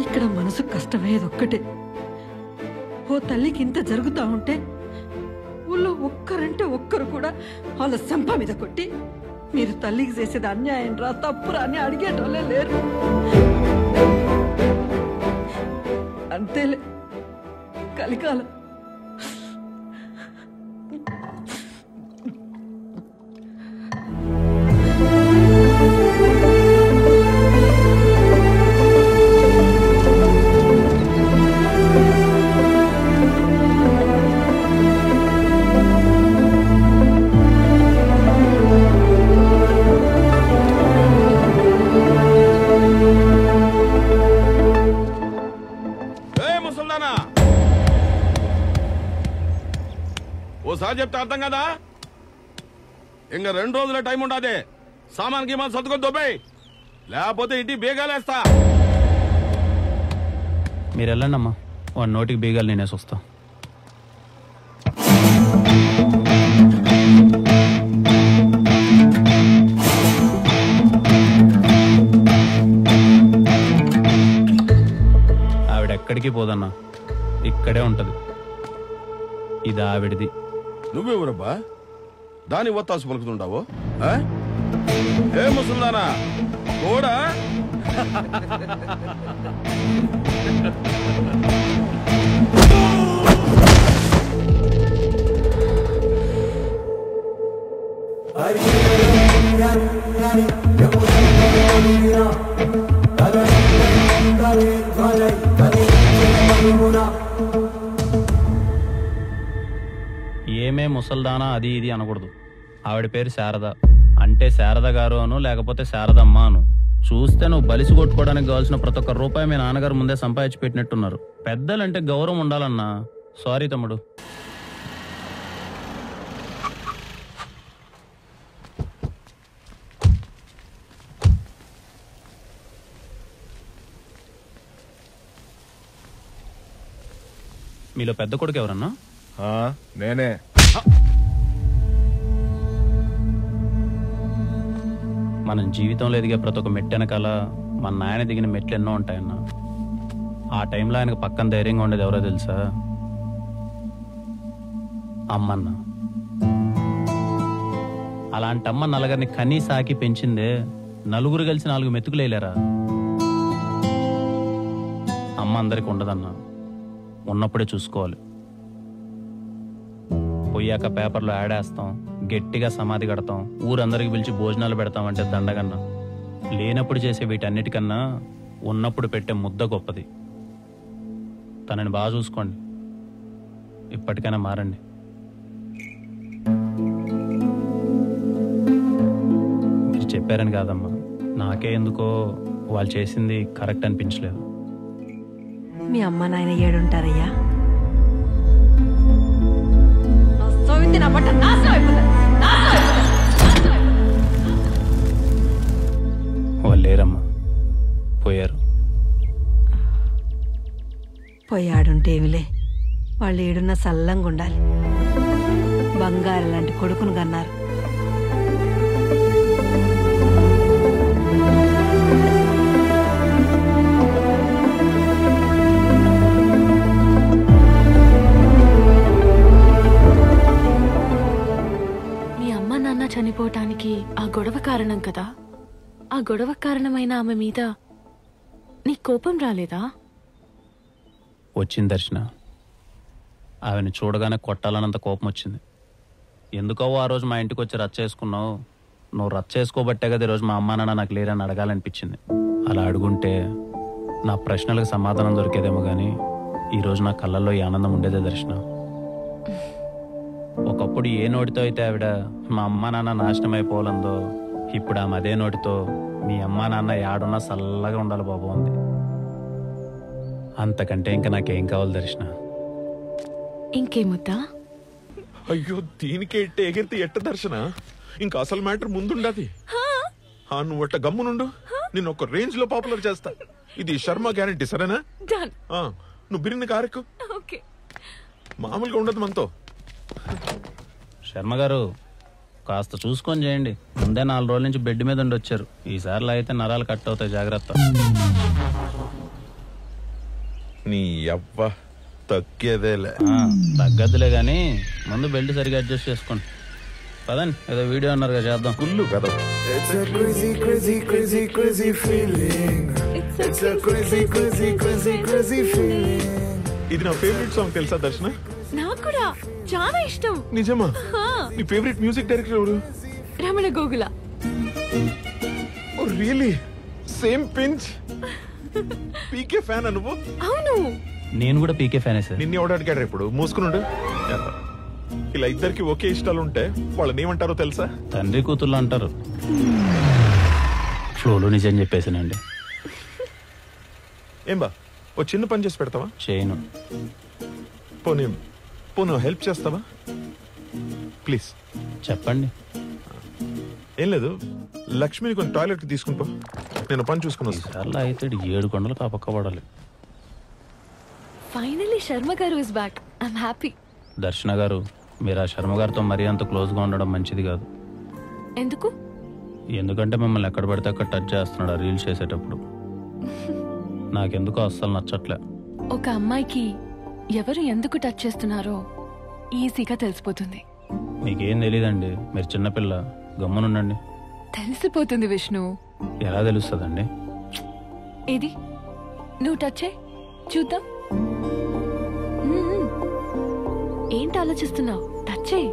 ఇక్కడ మనసు కష్టమయ్యేది ఒక్కటే. ఓ తల్లికి ఇంత జరుగుతూ ఉంటే ఊళ్ళో ఒక్కరంటే ఒక్కరు కూడా వాళ్ళ సంప మీద కొట్టి మీరు తల్లికి చేసేది అన్యాయం రా, తప్పురా అని అడిగేటోళ్ళే లేరు. అంతేలే కలికాలం. చెప్తే అర్థం కదా? ఇంకా 2 రోజుల టైం ఉండదే. సామాన్ గీమాన్ సర్దుకొని దొబ్బేయ్, లేకపోతే ఇంటి బేగాలేస్తా. మీరు వెళ్ళండి అమ్మా, వాడి నోటికి బీగాలు నేనేసి వస్తా. ఆవిడెక్కడికి పోదన్నా, ఇక్కడే ఉంటది. ఇది ఆవిడది. నువ్వెవరబ్బా దాని ఒత్తాసు పలుకుతుంటావు? ఏ ముసల్దానా కూడా ఏమే ముసల్దానా అది ఇది అనకూడదు. ఆవిడ పేరు శారద, అంటే శారద గారు అను, లేకపోతే శారదమ్మ అను. చూస్తే నువ్వు బలిసి కొట్టుకోవడానికి కావాల్సిన ప్రతి ఒక్క రూపాయి మీ నాన్నగారు ముందే సంపాదించి పెట్టినట్టున్నారు. పెద్దలంటే గౌరవం ఉండాలన్నా. సారీ తమ్ముడు. మీలో పెద్ద కొడుకు ఎవరన్నా? నేనే. మనం జీవితంలో ఎదిగే ప్రతి ఒక్క మెట్టు వెనకాల మన నాయన దిగిన మెట్లు ఎన్నో ఉంటాయన్నా. ఆ టైంలో ఆయనకు పక్కన ధైర్యంగా ఉండేది ఎవరో తెలుసా? అమ్మన్న. అలాంటి అమ్మ నలుగురిని కనీ సాకి పెంచిందే. నలుగురు కలిసి 4 మెతుకులేలేరా? అమ్మ అందరికి ఉండదన్నా, ఉన్నప్పుడే చూసుకోవాలి. పోయాక పేపర్లో యాడ్ వేస్తాం, గట్టిగా సమాధి కడతాం, ఊరందరికి పిలిచి భోజనాలు పెడతాం అంటే దండగన్నా. లేనప్పుడు చేసే వీటన్నిటికన్నా ఉన్నప్పుడు పెట్టే ముద్ద గొప్పది. తనని బాగా చూసుకోండి. ఇప్పటికైనా మారండి. మీరు చెప్పారని కాదమ్మా, నాకే ఎందుకో వాళ్ళు చేసింది కరెక్ట్ అనిపించలేదు. మీ అమ్మ నాయన ఏడుంటారయ్యా? వాళ్ళు లేరమ్మా, పోయారు. పోయాడుంటే ఏమిలే, వాళ్ళు ఏడున్న సల్లంగా ఉండాలి. బంగారు లాంటి కొడుకును కన్నారు. చనిపోవటానికి ఆ గొడవ కారణం కదా. ఆ గొడవ కారణమైన ఆమె మీద నీ కోపం రాలేదా? వచ్చింది దర్శన. ఆమెను చూడగానే కొట్టాలన్నంత కోపం వచ్చింది. ఎందుకో ఆ రోజు మా ఇంటికి వచ్చి రచ్చ చేసుకున్నావు. నువ్వు రచ్చ చేసుకోబట్టే కదా ఈరోజు మా అమ్మా నాన్న నాకు లేరని అడగాలనిపించింది. అలా అడుగుంటే నా ప్రశ్నలకు సమాధానం దొరికేదేమో కానీ ఈరోజు నా కళ్ళల్లో ఈ ఆనందం ఉండేదే దర్శన. ఒకప్పుడు ఏ నోటితో అయితే ఆవిడ మా అమ్మా నాన్న నాశనం అయిపోవాలందో, ఇప్పుడు ఆమె అదే నోటితో మీ అమ్మా నాన్న యాడున్నా చల్లగా ఉండాలి బాబు ఉంది. అంతకంటే ఇంకా నాకేం కావాలి దర్శన? ఇంకేముద్దా? అయ్యో, దీనికే ఎట్ట ఎగిరితే ఎట్ట దర్శన? ఇంకా అసలు మ్యాటర్ ముందుండది. నువ్వు అట్ట గమ్మునుండు, నేను ఒక రేంజ్ లో పాపులర్ చేస్తా. ఇది శర్మ గ్యారంటీ, సరేనా? నువ్వు బిరిని కారెక్కు, మామూలుగా ఉండదు మనతో. శర్మ గారు కాస్త చూసుకొని చేయండి. ముందే 4 రోజుల నుంచి బెడ్ మీద ఉండి వచ్చారు. ఈసారిలో అయితే నరాలు కట్ అవుతాయి, జాగ్రత్త. నీ అవ్వ తగ్గేదేలే. తగ్గదులే గాని ముందు బెల్ట్ సరిగా అడ్జస్ట్ చేసుకోండి. పదండి, ఏదో వీడియో అన్నారు కదా, చేద్దాం. కుళ్ళు కదా. ఇది నా ఫేవరెట్ సాంగ్, తెలుసా దర్శన? నాకు కూడా చాలా ఇష్టం. నిజమా? నీ ఫేవరెట్ మ్యూజిక్ డైరెక్టర్ ఎవరు? Ramana Gogula. Oh really? Same pinch. PK fan నువ్వు? అవును, నేను కూడా పీకే ఫ్యానే సార్. నిన్ను ఎవడు అడిగాడు ఇప్పుడు? మూసుకునుండు. ఇలా ఇద్దరికి ఒకే ఇష్టాలు ఉంటే వాళ్ళని ఏమంటారో తెలుసా? తండ్రి కూతుర్లు అంటారు. ఫ్లోలో నిజం చెప్పేసానండి. ఏం బా, ఓ చిన్న పని చేసి పెడతావా? చేయను. పోనీ హెల్ప్ చేస్తావా? ప్లీజ్ చెప్పండి. ఏం లేదు, లక్ష్మిని కొన్ని టాయిలెట్కి తీసుకుని పో, నేను పని చూసుకుని వస్తాను. అలా అయితే 7 కొండలు కాపక్కబడాలి. ఫైనలీ శర్మ గారు ఇస్ బ్యాక్. I'm happy. దర్శన గారు, మీరు ఆ శర్మ గారితో మరీ అంత క్లోజ్గా ఉండడం మంచిది కాదు. ఎందుకు? ఎందుకంటే మిమ్మల్ని ఎక్కడ పడితే అక్కడ టచ్ చేస్తున్నాడు ఆ రీల్స్ చేసేటప్పుడు. నాకెందుకో అస్సలు నచ్చట్లే. ఒక అమ్మాయికి ఎవరు ఎందుకు టచ్ చేస్తున్నారో ఈజీగా తెలిసిపోతుంది. మీకేం తెలీదండి, మీరు చిన్నపిల్ల, గమ్మునుండండి. తెలిసిపోతుంది విష్ణు. ఎలా తెలుస్తుందండి? ఏది నువ్వు టచ్ చేయి చూద్దాం. ఏంటి ఆలోచిస్తున్నావు? టచ్ చేయి.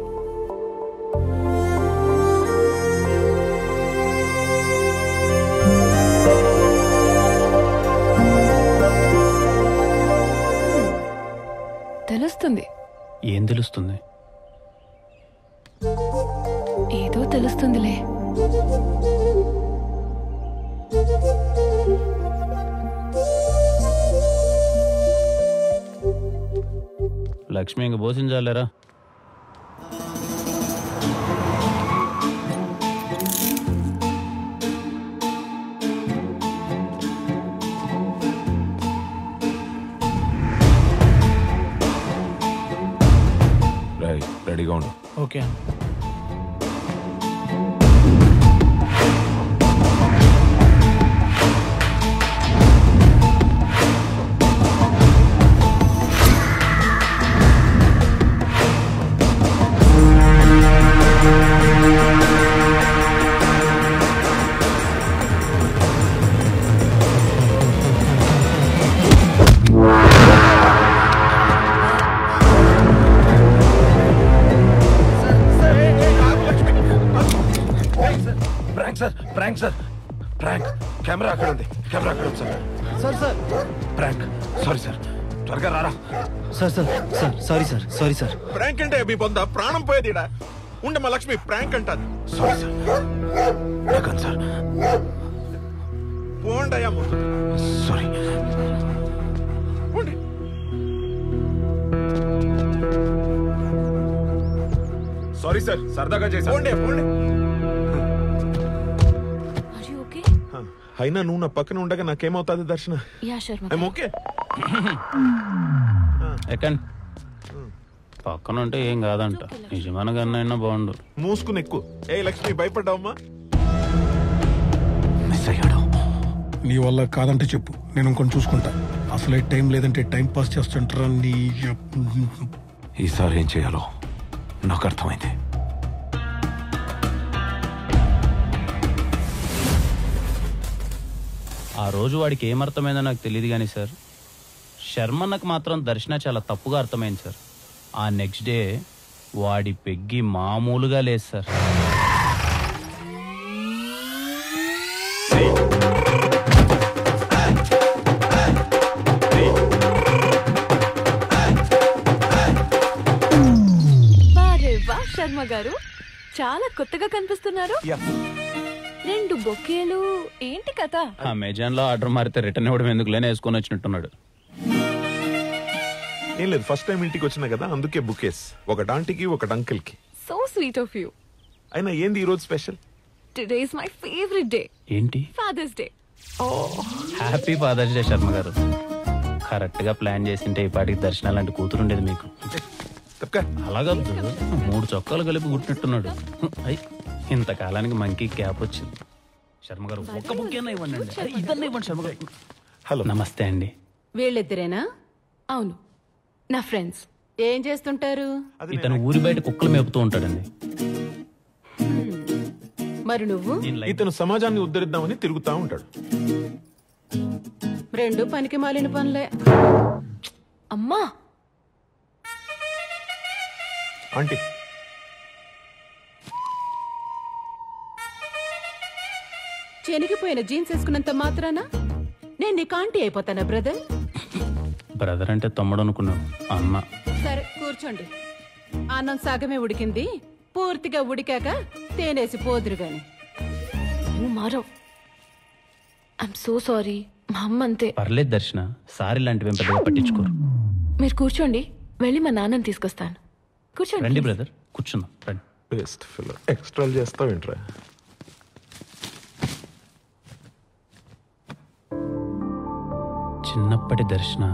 తెలుస్తుంది. ఏం తెలుస్తుంది? ఏదో తెలుస్తుందిలే. లక్ష్మి ఇంక భోసించాలేరా? రెడీగా ఉండు. Okay. Prank sir, prank. Camera అక్కడ ఉంది, కెమెరా అక్కడ ఉంది sir. Sir sir prank. Sorry sir, త్వరగా రారా. Sir sir sir sorry sir, sorry sir. Prank అంటే మీ పొంద ప్రాణం పోయేది. ఉండమ్మా లక్ష్మి, ప్రాంక్ అంటారు. సారీ సార్, రకన్ సార్. పోండయ్యా ముందు. సారీ. పోండి. సారీ సార్, సరదాగా చేశాను. పోండి పోండి. అయినా నువ్వు నా పక్కన ఉండగా నాకేమవుతుంది దర్శన? I'm okay. ఎక్కండి. పక్కన ఉంటే ఏం కాదంట. నిజమైన కన్నా బాగుండు. మూసుకుని ఎక్కువ. ఏ లక్ష్మి, భయపడ్డావమ్మా? మిస్ అయ్యాడు. నీ వల్ల కాదంటే చెప్పు, నేను ఇంకొని చూసుకుంటా. అసలే టైం లేదంటే టైం పాస్ చేస్తుంటారా నీ. ఈసారి ఏం చేయాలో నాకు అర్థమైంది. ఆ రోజు వాడికి ఏమర్థమైందో నాకు తెలియదు కానీ సార్, శర్మన్నకు మాత్రం దర్శన చాలా తప్పుగా అర్థమైంది సార్. ఆ నెక్స్ట్ డే వాడి పెగ్గి మామూలుగా లేదు సార్. శర్మ గారు చాలా కొత్తగా కనిపిస్తున్నారు. 2 బొకేలు ఏంటి కథ? అమెజాన్ లో ఆర్డర్ మారితే రిటర్న్ ఇవ్వడం ఎందుకులేనే వేసుకొని వచ్చినట్టున్నాడు. ఏం లేదు, ఫస్ట్ టైం ఇంటికి వచ్చినా కదా, అందుకే బుకేస్. ఒకటి ఆంటీకి, ఒకటి అంకిల్ కి. So sweet of you. అయినా ఏంది ఈ రోజు special? Today is my favourite day. ఏంటి? Father's Day. Happy Father's Day Sharma గారు. కరెక్ట్ గా ప్లాన్ చేసింటే ఈ పాటికి దర్శనం లాంటి కూతురు ఉండేది మీకు. అలాగా 3 చొక్కాలు కలిపి గుట్టినట్టున్నాడు. ఇంతకాలానికి మంకీ క్యాప్ వచ్చింది. శర్మ గారు ఒక్క బుక్ ఇవ్వండి. ఇద్దరు ఇవ్వండి శర్మ గారు. హలో, నమస్తే అండి. వీళ్ళిద్దరేనా? అవును, నా ఫ్రెండ్స్. ఏం చేస్తుంటారు? ఇతను ఊరి బయట కుక్కలు మేపుతూ ఉంటాడండి. మరి నువ్వు? ఇతను సమాజాన్ని ఉద్ధరిద్దామని తిరుగుతా ఉంటాడు. 2 పనికి మాలిన పనులే. అమ్మా ఆంటీ, చెనిగిపోయిన జీన్స్ వేసుకున్నంత మాత్రాన నేను నీకు ఆంటీ అయిపోతానా బ్రదర్? బ్రదర్ అంటే తమ్ముడు అనుకున్నాను. అన్న. సరే కూర్చోండి. అన్నం సగమే ఉడికింది, పూర్తిగా ఉడికాక తేనేసి పోదురు గాని. మారవ్. I'm so sorry. మా అమ్మ అంతే. పర్లేదు దర్శన, సారీ లాంటివి పెద్దగా పట్టించుకోరు. మీరు కూర్చోండి, వెళ్ళి మా నాన్నని తీసుకొస్తాను. కూర్చోండి రండి please. బ్రదర్, కూర్చుందాం రండి. బెస్ట్ ఫిల్ ఎక్స్ట్రాలు చేస్తావు ఏంట్రా? చిన్నప్పటి దర్శన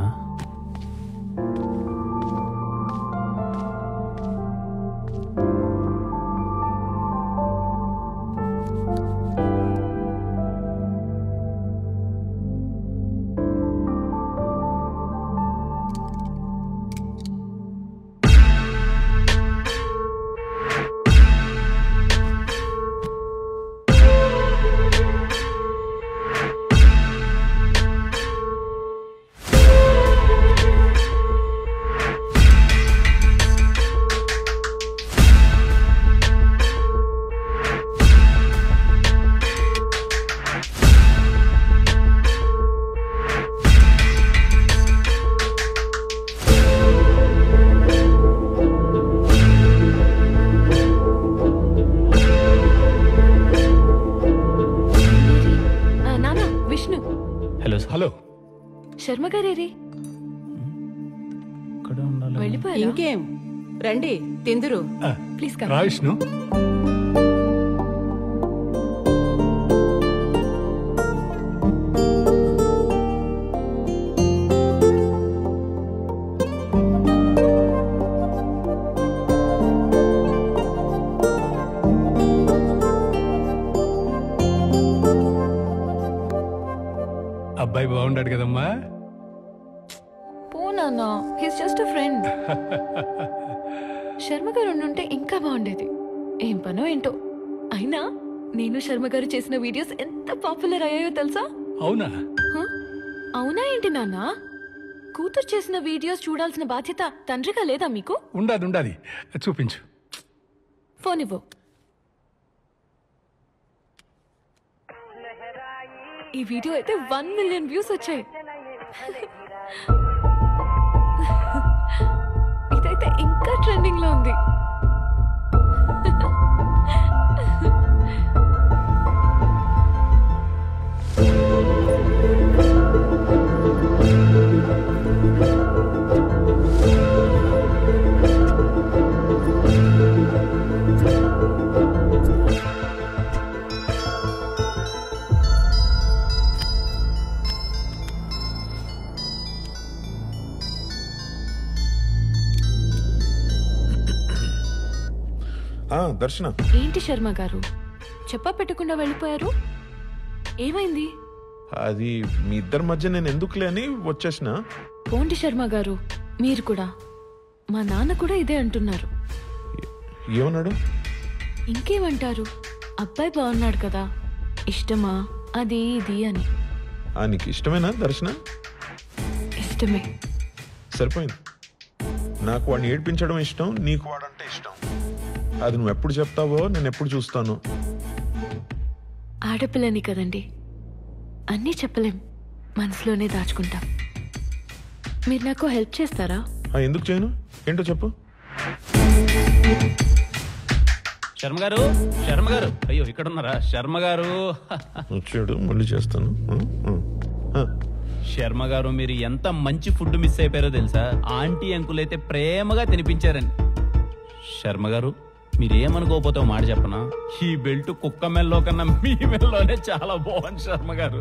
హలో శర్మ గారేరి వెళ్ళిపోయారా? ఇంకేం రండి తిందురు. ప్లీజ్ రా విష్ణు. అబ్బాయి బాగున్నాడు కదమ్మా. పో నాన్న, his just a friend. Sharma గారు ఉండుంటే ఇంకా బాగుండేది. ఏం పనో ఏంటో. అయినా నేను శర్మ గారు చేసిన వీడియోస్ ఎంత పాపులర్ అయ్యాయో తెలుసా? అవునా? అవునా ఏంటి నాన్న? కూతురు చేసిన వీడియోస్ చూడాల్సిన బాధ్యత తండ్రిగా లేదా మీకు? ఉండాది చూపించు. ఫోన్ ఇవ్వు. ఈ వీడియో అయితే 1 మిలియన్ వ్యూస్ వచ్చాయి. ఇదైతే ఇంకా ట్రెండింగ్ లో ఉంది. దర్శన, ఏంటి శర్మ గారు చెప్పా పెట్టకుండా వెళ్ళిపోయారు? ఏమైంది? అది మీ ఇద్దరి మధ్య నేను ఎందుకులే అని వచ్చేసిన. పోండి శర్మ గారు, మీరు కూడా. మా నాన్న కూడా ఇదే అంటున్నారు. ఏమన్నాడు? ఇంకేమంటారు, అబ్బాయి బాగున్నాడు కదా, ఇష్టమా అది ఇది అని. నీకు ఇష్టమేనా దర్శన? ఇష్టమే. సరిపోయింది. నాకు వాడిని ఏడ్పించడం ఇష్టం, నీకు వాడంటే ఇష్టం. అది నువ్వు ఎప్పుడు చెప్తావో నేను ఎప్పుడు చూస్తాను. ఆడపిల్లని కదండి, అన్నీ చెప్పలేం, మనసులోనే దాచుకుంటాం. మీరు నాకు హెల్ప్ చేస్తారా? ఎందుకు చేయను? ఏంటో చెప్పు. శర్మ గారు, శర్మ గారు, అయ్యో ఇక్కడ ఉన్నారా? శర్మ గారు వచ్చాడు, మళ్ళీ చేస్తాను. శర్మ గారు, మీరు ఎంత మంచి ఫుడ్ మిస్ అయిపోయారో తెలుసా? ఆంటీ అంకుల్ అయితే ప్రేమగా తినిపించారండి. శర్మ గారు, మీరేమనుకోకపోతే మాట చెప్పనా, ఈ బెల్ట్ కుక్క మెల్లో కన్నా మీ మెల్లోనే చాలా బాగుంది శర్మ గారు.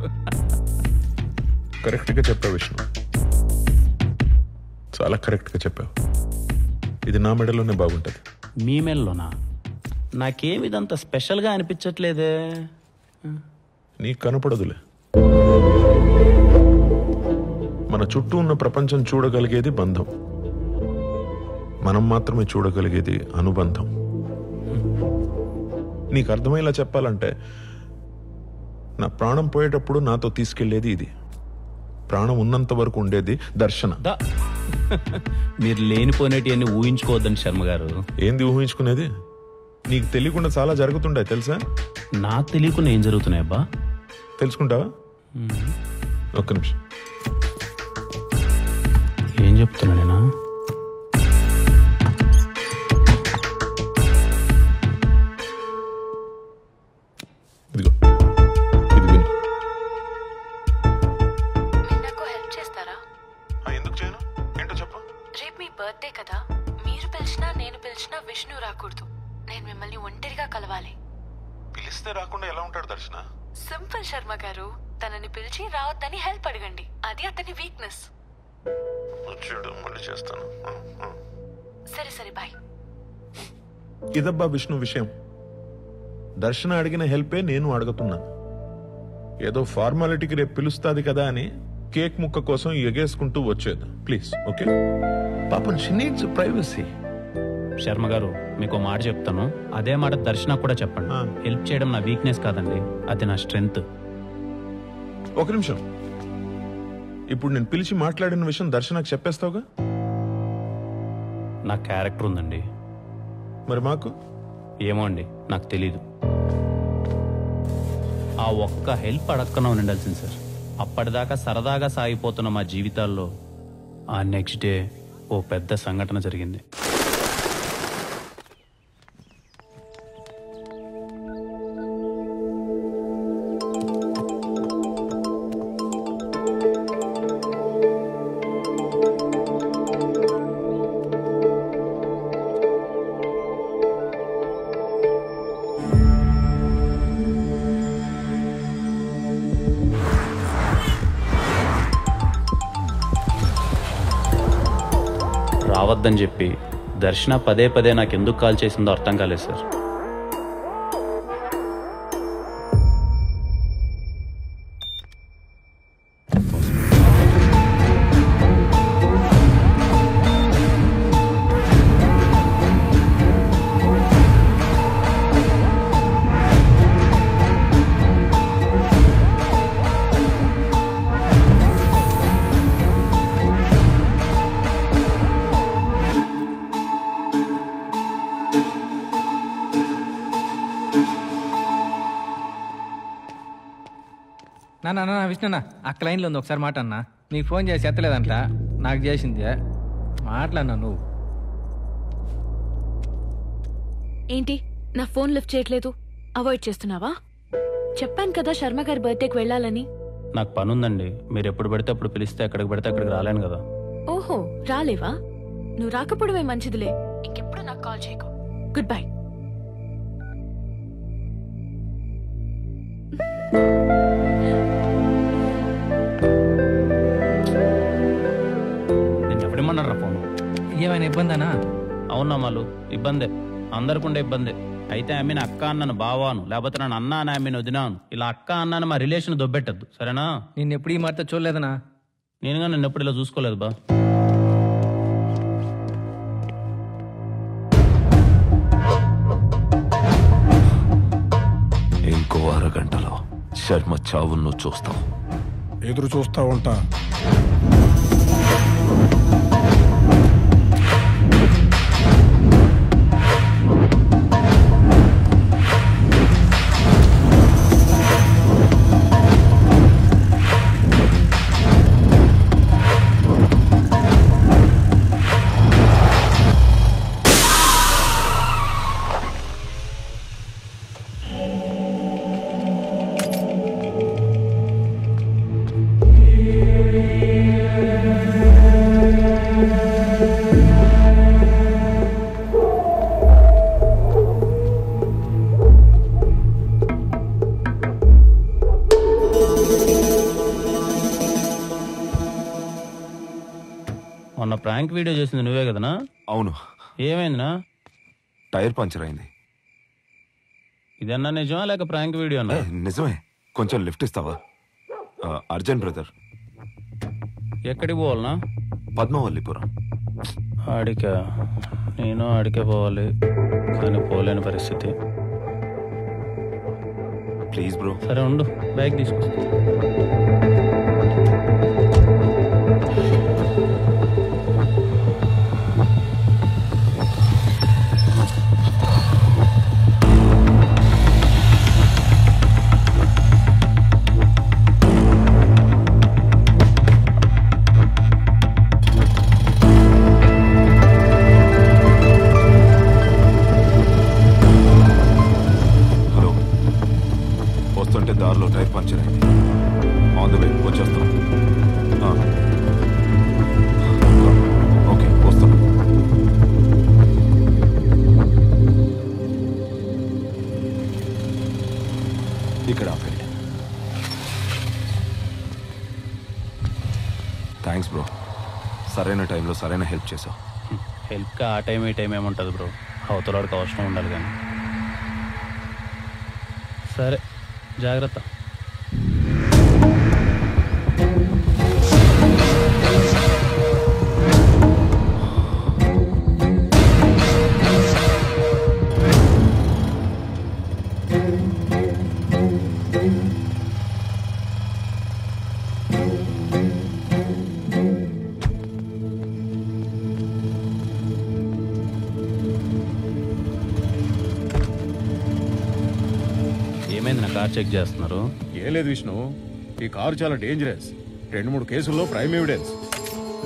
కరెక్ట్ గా చెప్పావు విష్ణు, చాలా కరెక్ట్ గా చెప్పావు. ఇది నా మెడలోనే బాగుంటది. మీ మెల్లోనా? నాకేమిదంత స్పెషల్ గా అనిపించట్లేదే. నీకు కనపడదులే. మన చుట్టూ ఉన్న ప్రపంచం చూడగలిగేది బంధం, మనం మాత్రమే చూడగలిగేది అనుబంధం. నీకు అర్థమయ్యేలా చెప్పాలంటే, నా ప్రాణం పోయేటప్పుడు నాతో తీసుకెళ్లేది ఇది, ప్రాణం ఉన్నంత వరకు ఉండేది దర్శన. మీరు లేనిపోయినటివన్నీ ఊహించుకోవద్దండి శర్మ గారు. ఏంది ఊహించుకునేది? నీకు తెలియకుండా చాలా జరుగుతుండే తెలుసా? నాకు తెలియకుండా ఏం జరుగుతున్నాయి అబ్బా? తెలుసుకుంటావా? ఒక్క నిమిషం. ఏం చెప్తున్నా నేనా? ఇదిగో, ఇది విను. మీరు నాకు హెల్ప్ చేస్తారా? ఎందుకు చేయను? ఏంటో చెప్పు. రేపు మీ బర్త్డే కదా, మీరు పిలిచినా నేను పిలిచినా పిలిస్తే రాకుండా ఎలా ఉంటాడు దర్శన? సింపుల్ శర్మ గారు, తనని పిలిచి రావద్దని హెల్ప్ అడగండి. అది అతని వీక్నెస్. వచ్చాడు, మళ్ళీ చేస్తాను. సరే సరే బాయ్. ఇదబ్బా విష్ణు విషయం. దర్శన అడిగిన హెల్పే నేను అడుగుతున్నాను. ఏదో ఫార్మాలిటీకి రేపు పిలుస్తాది కదా అని కేక్ ముక్క కోసం ఎగేసుకుంటూ వచ్చేది. Please okay? పాపం షీ నీడ్స్ ప్రైవసీ. శర్మ గారు, మీకు మాట చెప్తాను, అదే మాట దర్శన కూడా చెప్పండి. హెల్ప్ చేయడం నా వీక్నెస్ కాదండి, అది నా స్ట్రెంగ్త్. ఒక నిమిషం, ఇప్పుడు నేను పిలిచి మాట్లాడిన విషయం దర్శనకు చెప్పేస్తావుగా? నా క్యారెక్టర్ ఉందండి. మరి మాకు ఏమో అండి, నాకు తెలీదు. ఆ ఒక్క హెల్ప్ అడక్కన ఉండాల్సింది సార్. అప్పటిదాకా సరదాగా సాగిపోతున్న మా జీవితాల్లో ఆ నెక్స్ట్ డే ఓ పెద్ద సంఘటన జరిగింది. రావద్దని చెప్పి దర్శన పదే పదే నాకు ఎందుకు కాల్ చేసిందో అర్థం కాలేదు సార్. నా విష్ణున్నా, అక్క లైన్లో ఉంది, ఒకసారి మాట అన్నా. నీకు ఫోన్ చేసి ఎత్తలేదంట, నాకు చేసింది. మాట్లాడినా నువ్వు. ఏంటి నా ఫోన్ లిఫ్ట్ చేయట్లేదు? అవాయిడ్ చేస్తున్నావా? చెప్పాను కదా శర్మ గారి బర్త్డేకి వెళ్ళాలని. నాకు పని ఉందండి. మీరు ఎప్పుడు పడితే అప్పుడు పిలిస్తే ఎక్కడికి పడితే అక్కడికి రాలేను కదా. ఓహో, రాలేవా? నువ్వు రాకపోవడమే మంచిదిలే. ఇంకెప్పుడు నాకు కాల్ చేయకు. Good bye. నేను ఎవడేమన్నారా ఫోన్? ఏమైనా ఇబ్బందనా? అవునా మాలు, ఇబ్బందే, అందరికుండే ఇబ్బందే. అయితే ఆమెను అక్క అన్నను బావాను, లేకపోతే నన్ను అన్న అని ఆమెను వదినాను. ఇలా అక్క అన్నాను మా రిలేషన్ దొబ్బెట్టద్దు, సరేనా? నిన్ను ఎప్పుడు ఈ మాట చూడలేదనా? నేనుగా నిన్ను ఎప్పుడు ఇలా చూసుకోలేదు బా. ఇంకో అరగంటలో శర్మ చావును నువ్వు చూస్తావు. ఎదురు చూస్తా ఉంటా. మొన్న ప్రాంక్ వీడియో చేసింది నువ్వే కదనా? అవును. ఏమైందినా? టైర్ పంచర్ అయింది. ఇదన్నా నిజమా లేక ప్రాంక్ వీడియో అన్నా? నిజమే. కొంచెం లిఫ్ట్ ఇస్తావా? Urgent brother. ఎక్కడికి పోవాలనా? పద్మవల్లిపురం. ఆడికా? నేను ఆడికే పోవాలి, కానీ పోలేని పరిస్థితి. Please bro. సరే ఉండు, బైక్ తీసుకొస్తా. దారిలో టైర్ పంచర్ అయింది. ఆన్ ద వే వచ్చేస్తాం. ఓకే, వస్తాం. ఇక్కడ ఆపండి. థ్యాంక్స్ బ్రో, సరైన టైంలో సరైన హెల్ప్ చేసావు. హెల్ప్గా ఆ టైం ఈ టైం ఏముంటుంది బ్రో, అవతలవాడికి అవసరం ఉండాలి కానీ. సరే జాగ్రత్త. ఏమైంది, నా కార్ చెక్ చేస్తున్నారు? ఏం లేదు విష్ణు, ఈ కారు చాలా డేంజరస్. 2-3 కేసుల్లో ప్రైమ్ ఎవిడెన్స్.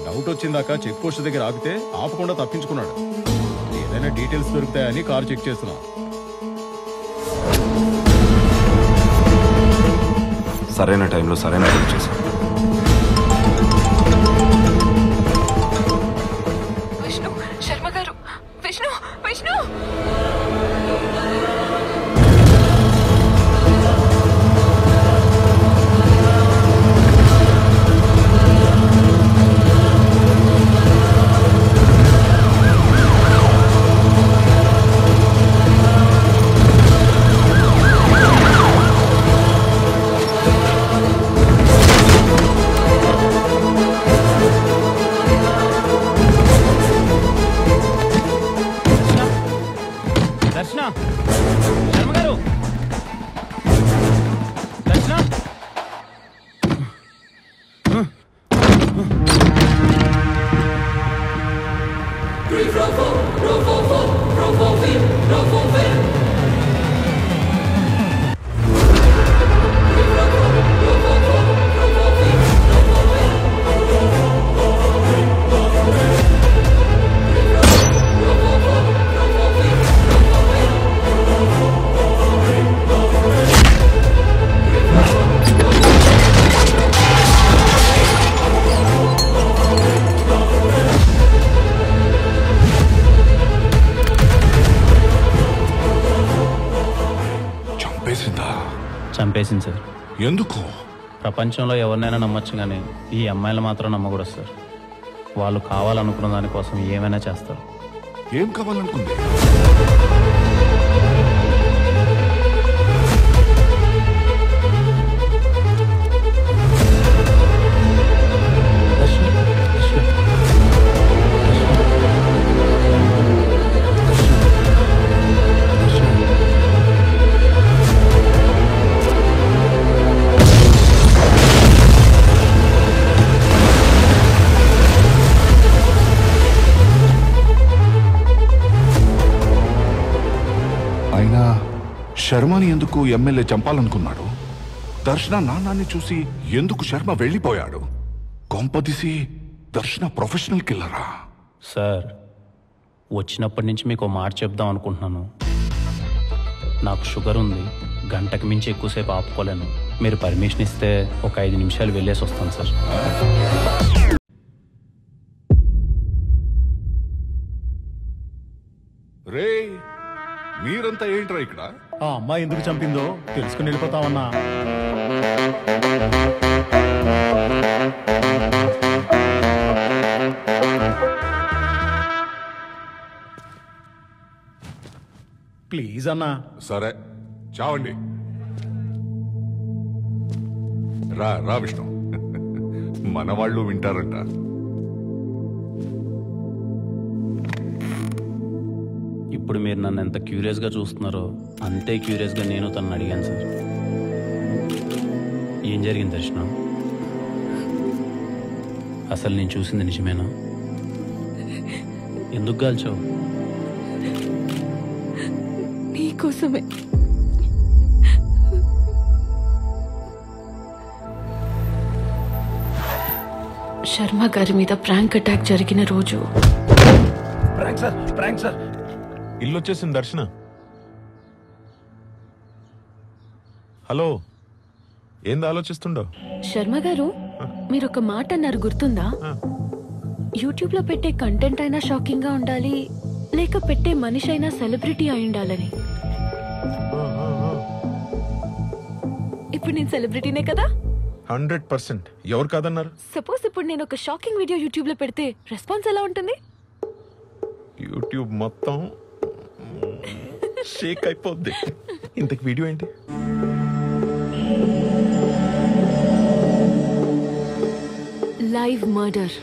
డౌట్ వచ్చిందాక చెక్ పోస్ట్ దగ్గర ఆపితే ఆపకుండా తప్పించుకున్నాడు. ఏదైనా డీటెయిల్స్ దొరుకుతాయని కారు చెక్ చేస్తున్నా. సరైన టైంలో సరైన హెల్ప్ చేసావు. విష్ణు, శర్మ గారు, విష్ణు, విష్ణు. దర్శన, శర్మ గారు, దర్శన. చంపేసింది సార్. ఎందుకు? ప్రపంచంలో ఎవరినైనా నమ్మొచ్చు కానీ ఈ అమ్మాయిలు మాత్రం నమ్మకూడదు సార్. వాళ్ళు కావాలనుకున్న దానికోసం ఏమైనా చేస్తారు. ఏం కావాలనుకుంది? అయినా శర్మని ఎందుకు ఎమ్మెల్యే చంపాలనుకున్నాడు? దర్శన నాన్నాన్ని చూసి ఎందుకు శర్మ వెళ్ళిపోయాడు? కొంపదీసి దర్శన ప్రొఫెషనల్ కిల్లరా? సార్, వచ్చినప్పటి నుంచి మీకు ఓ మాట చెప్దాం అనుకుంటున్నాను. నాకు షుగర్ ఉంది, గంటకు మించి ఎక్కువసేపు ఆపుకోలేను. మీరు పర్మిషన్ ఇస్తే ఒక 5 నిమిషాలు వెళ్ళేసి వస్తాను సార్. రే, మీరంతా ఏంట్రా ఇక్కడ? ఆ అమ్మాయి ఎందుకు చంపిందో తెలుసుకుని వెళ్ళిపోతామన్నా. ప్లీజ్ అన్నా. సరే చావండి. రా రా విష్ణు, మన వాళ్ళు వింటారంట. ఇప్పుడు మీరు నన్ను ఎంత క్యూరియస్గా చూస్తున్నారో అంతే క్యూరియస్గా నేను తనని అడిగాను సార్. ఏం జరిగింది దర్శన? అసలు నేను చూసింది నిజమేనా? ఎందుకు గాల్చావు? నీకోసమే. శర్మ గారి మీద ప్రాంక్ అటాక్ జరిగిన రోజు. Prank sir, prank sir. ఇల్లు వచ్చేసింది దర్శన. హలో, ఏంది ఆలోచిస్తుండో? శర్మ గారు, మీరు ఒక మాట అన్నారు గుర్తుందా? యూట్యూబ్ లో పెట్టే కంటెంట్ అయినా షాకింగ్ గా ఉండాలి, లేక పెట్టే మనిషి అయినా సెలబ్రిటీ అయి ఉండాలని. ఇప్పుడు నేను సెలబ్రిటీనే కదా. 100%. ఎవరు కాదన్నారు? సపోజ్ ఇప్పుడు నేను ఒక షాకింగ్ వీడియో యూట్యూబ్ లో పెడితే రెస్పాన్స్ ఎలా ఉంటుంది? యూట్యూబ్ మొత్తం షేక్ అయిపోద్ది. ఇంతకు వీడియో ఏంటి? Live murder.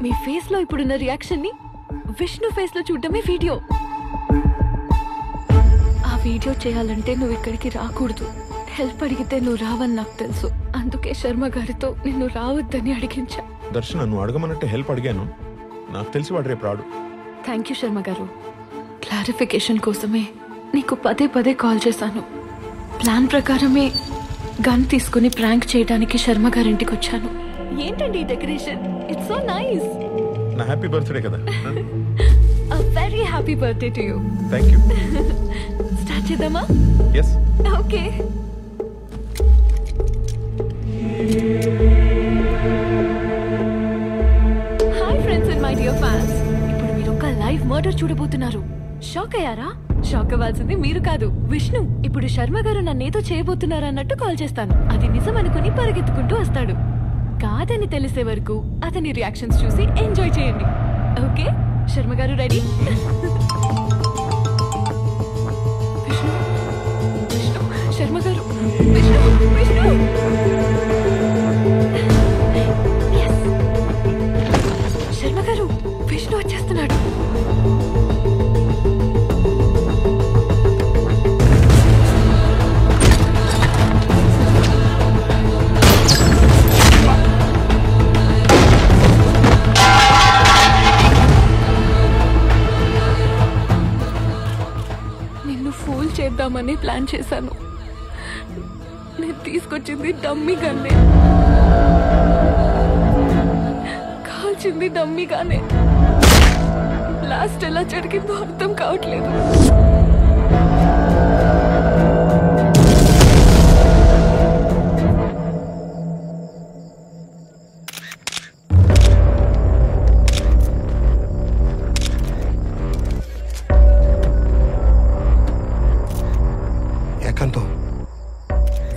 మీ ఫేస్ లో ఇప్పుడున్న రియాక్షన్ ని విష్ణు ఫేస్ లో చూడడమే వీడియో. ఆ వీడియో చేయాలంటే నువ్వు ఇక్కడికి రాకూడదు. హెల్ప్ అడిగితే నువ్వు రావని నాకు తెలుసు. అందుకే శర్మ గారితో నిన్ను రావద్దని అడిగించా. దర్శన, నువ్వు అడగమన్నట్టు హెల్ప్ అడిగాను. నాకు తెలిసి వాడు రేపు రాడు. థ్యాంక్ యూ శర్మ గారు. క్లారిఫికేషన్ కోసమే నీకు పదే పదే కాల్ చేశాను. ప్లాన్ ప్రకారమే గన్ తీసుకుని ప్రాంక్ చేయడానికి శర్మ గారింటికి వచ్చాను. ఏంటండి ఈ డెకరేషన్? It's so nice. నా హ్యాపీ బర్త్డే కదా. A very happy birthday to you. Thank you. Start చేద్దామా? Yes. Okay. Hi friends and my dear fans. ఇప్పుడు మీరు ఒక లైవ్ మర్డర్ చూడబోతున్నారు. షాక్ అయ్యారా? షాక్ అవ్వాల్సింది మీరు కాదు, విష్ణు. ఇప్పుడు శర్మ గారు నన్నేదో చేయబోతున్నారు అన్నట్టు కాల్ చేస్తాను. అది నిజం అనుకుని పరిగెత్తుకుంటూ వస్తాడు. కాదని తెలిసే వరకు అతని రియాక్షన్స్ చూసి ఎంజాయ్ చేయండి. ఓకే? శర్మ గారు రెడీ? విష్ణు, విష్ణు, శర్మ గారు, విష్ణు, విష్ణు. Yes. శర్మ గారు, విష్ణు వచ్చేస్తున్నాడు. చేద్దామని ప్లాన్ చేశాను. నేను తీసుకొచ్చింది డమ్మీ గన్నే, కాల్చింది డమ్మీగానే. లాస్ట్ ఎలా జరిగిందో అర్థం కావట్లేదు.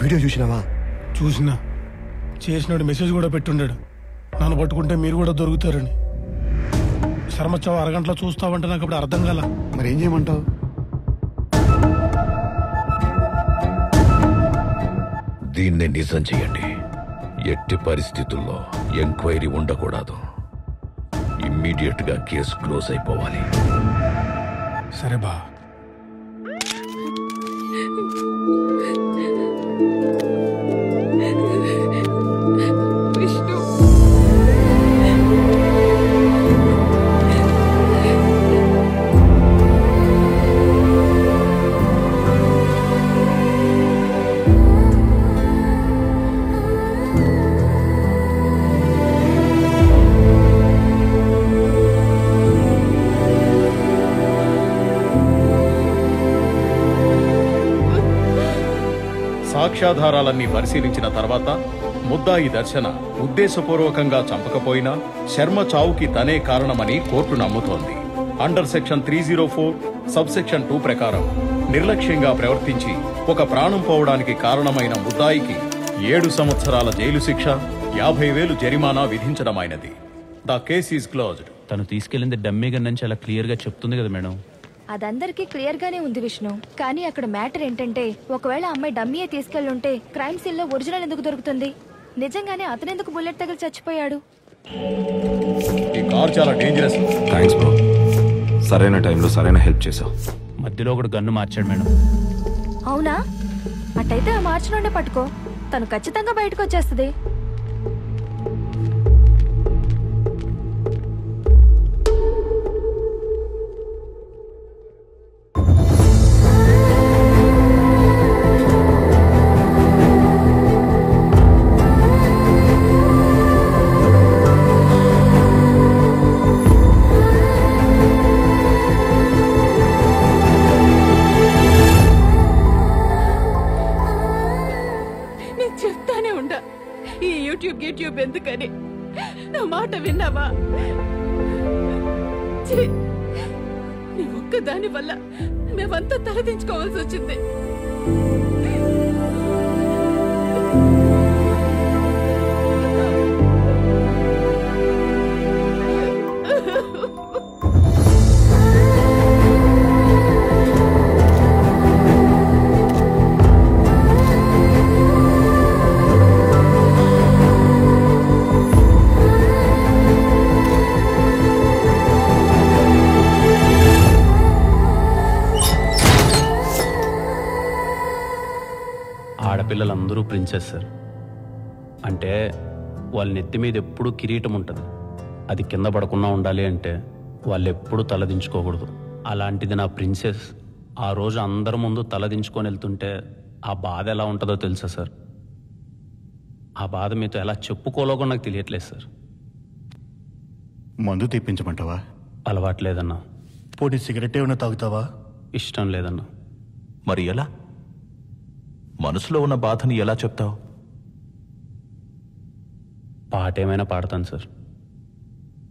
వీడియో చూసినావా? చూసినా. చేసినాడు మెసేజ్ కూడా పెట్టుండాడు, నన్ను పట్టుకుంటే మీరు కూడా దొరుకుతారని. శర్మచ్చావు అరగంటలో చూస్తావంటే నాకు అప్పుడు అర్థం కాల. మరి ఏం చేయమంటావు? దీన్ని నిజం చేయండి. ఎట్టి పరిస్థితుల్లో ఎంక్వైరీ ఉండకూడదు. ఇమ్మీడియట్ గా కేసు క్లోజ్ అయిపోవాలి. సరే బా. సాక్ష్యాధారాలన్నీ పరిశీలించిన తర్వాత ముద్దాయి దర్శన ఉద్దేశపూర్వకంగా చంపకపోయినా శర్మ చావుకి తనే కారణమని కోర్టు నమ్ముతోంది. అండర్ సెక్షన్ 304 సబ్ సెక్షన్ 2 ప్రకారం నిర్లక్ష్యంగా ప్రవర్తించి ఒక ప్రాణం పోవడానికి కారణమైన ముద్దాయికి 7 సంవత్సరాల జైలు శిక్ష, 50,000 జరిమానా విధించడమైనది. The case is closed. తను తీసుకెళ్లింది డమ్మీ గన్ అని చాలా క్లియర్ గా చెప్తుంది కదా మేడం. అదందరికీ క్లియర్ గానే ఉంది విష్ణు. కానీ అక్కడ మ్యాటర్ ఏంటంటే, ఒకవేళ అమ్మాయి డమ్మీయే తీసుకెళ్ళుంటే క్రైమ్ సీన్ లో ఒరిజినల్ ఎందుకు దొరుకుతుంది? నిజంగానే అతనెందుకు బుల్లెట్ తగిలి చచ్చిపోయాడు? ఈ కార్ చాలా డేంజరస్. థ్యాంక్స్ బ్రో, సరైన టైంలో సరైన హెల్ప్ చేసావు. మధ్యలో ఒకడు గన్ను మార్చాడు మేడం. అవునా? అట్టయితే ఆ మార్చి నుండే పట్టుకో, తను ఖచ్చితంగా బయటకు వచ్చేస్తుంది. ఈ యూట్యూబ్ ఎందుకని నా మాట విన్నావా? ఛీ! నీ ఒక్కదాని వల్ల మేమంతా తలదించుకోవాల్సి వచ్చింది. ఆడపిల్లలందరూ ప్రిన్సెస్ సార్. అంటే వాళ్ళ నెత్తి మీద ఎప్పుడూ కిరీటం ఉంటుంది. అది కింద పడకుండా ఉండాలి అంటే వాళ్ళు ఎప్పుడూ తలదించుకోకూడదు. అలాంటిది నా ప్రిన్సెస్ ఆ రోజు అందరి ముందు తలదించుకొని వెళ్తుంటే ఆ బాధ ఎలా ఉంటుందో తెలుసా సార్? ఆ బాధ మీతో ఎలా చెప్పుకోలో కూడా నాకు తెలియట్లేదు సార్. మందు తెప్పించమంటావా? అలవాట్లేదన్నా. పోనీ సిగరెట్ ఏమైనా తాగుతావా? ఇష్టం లేదన్నా. మరి ఎలా? మనసులో ఉన్న బాధని ఎలా చెప్తావు? పాట ఏమైనా పాడతాను సార్.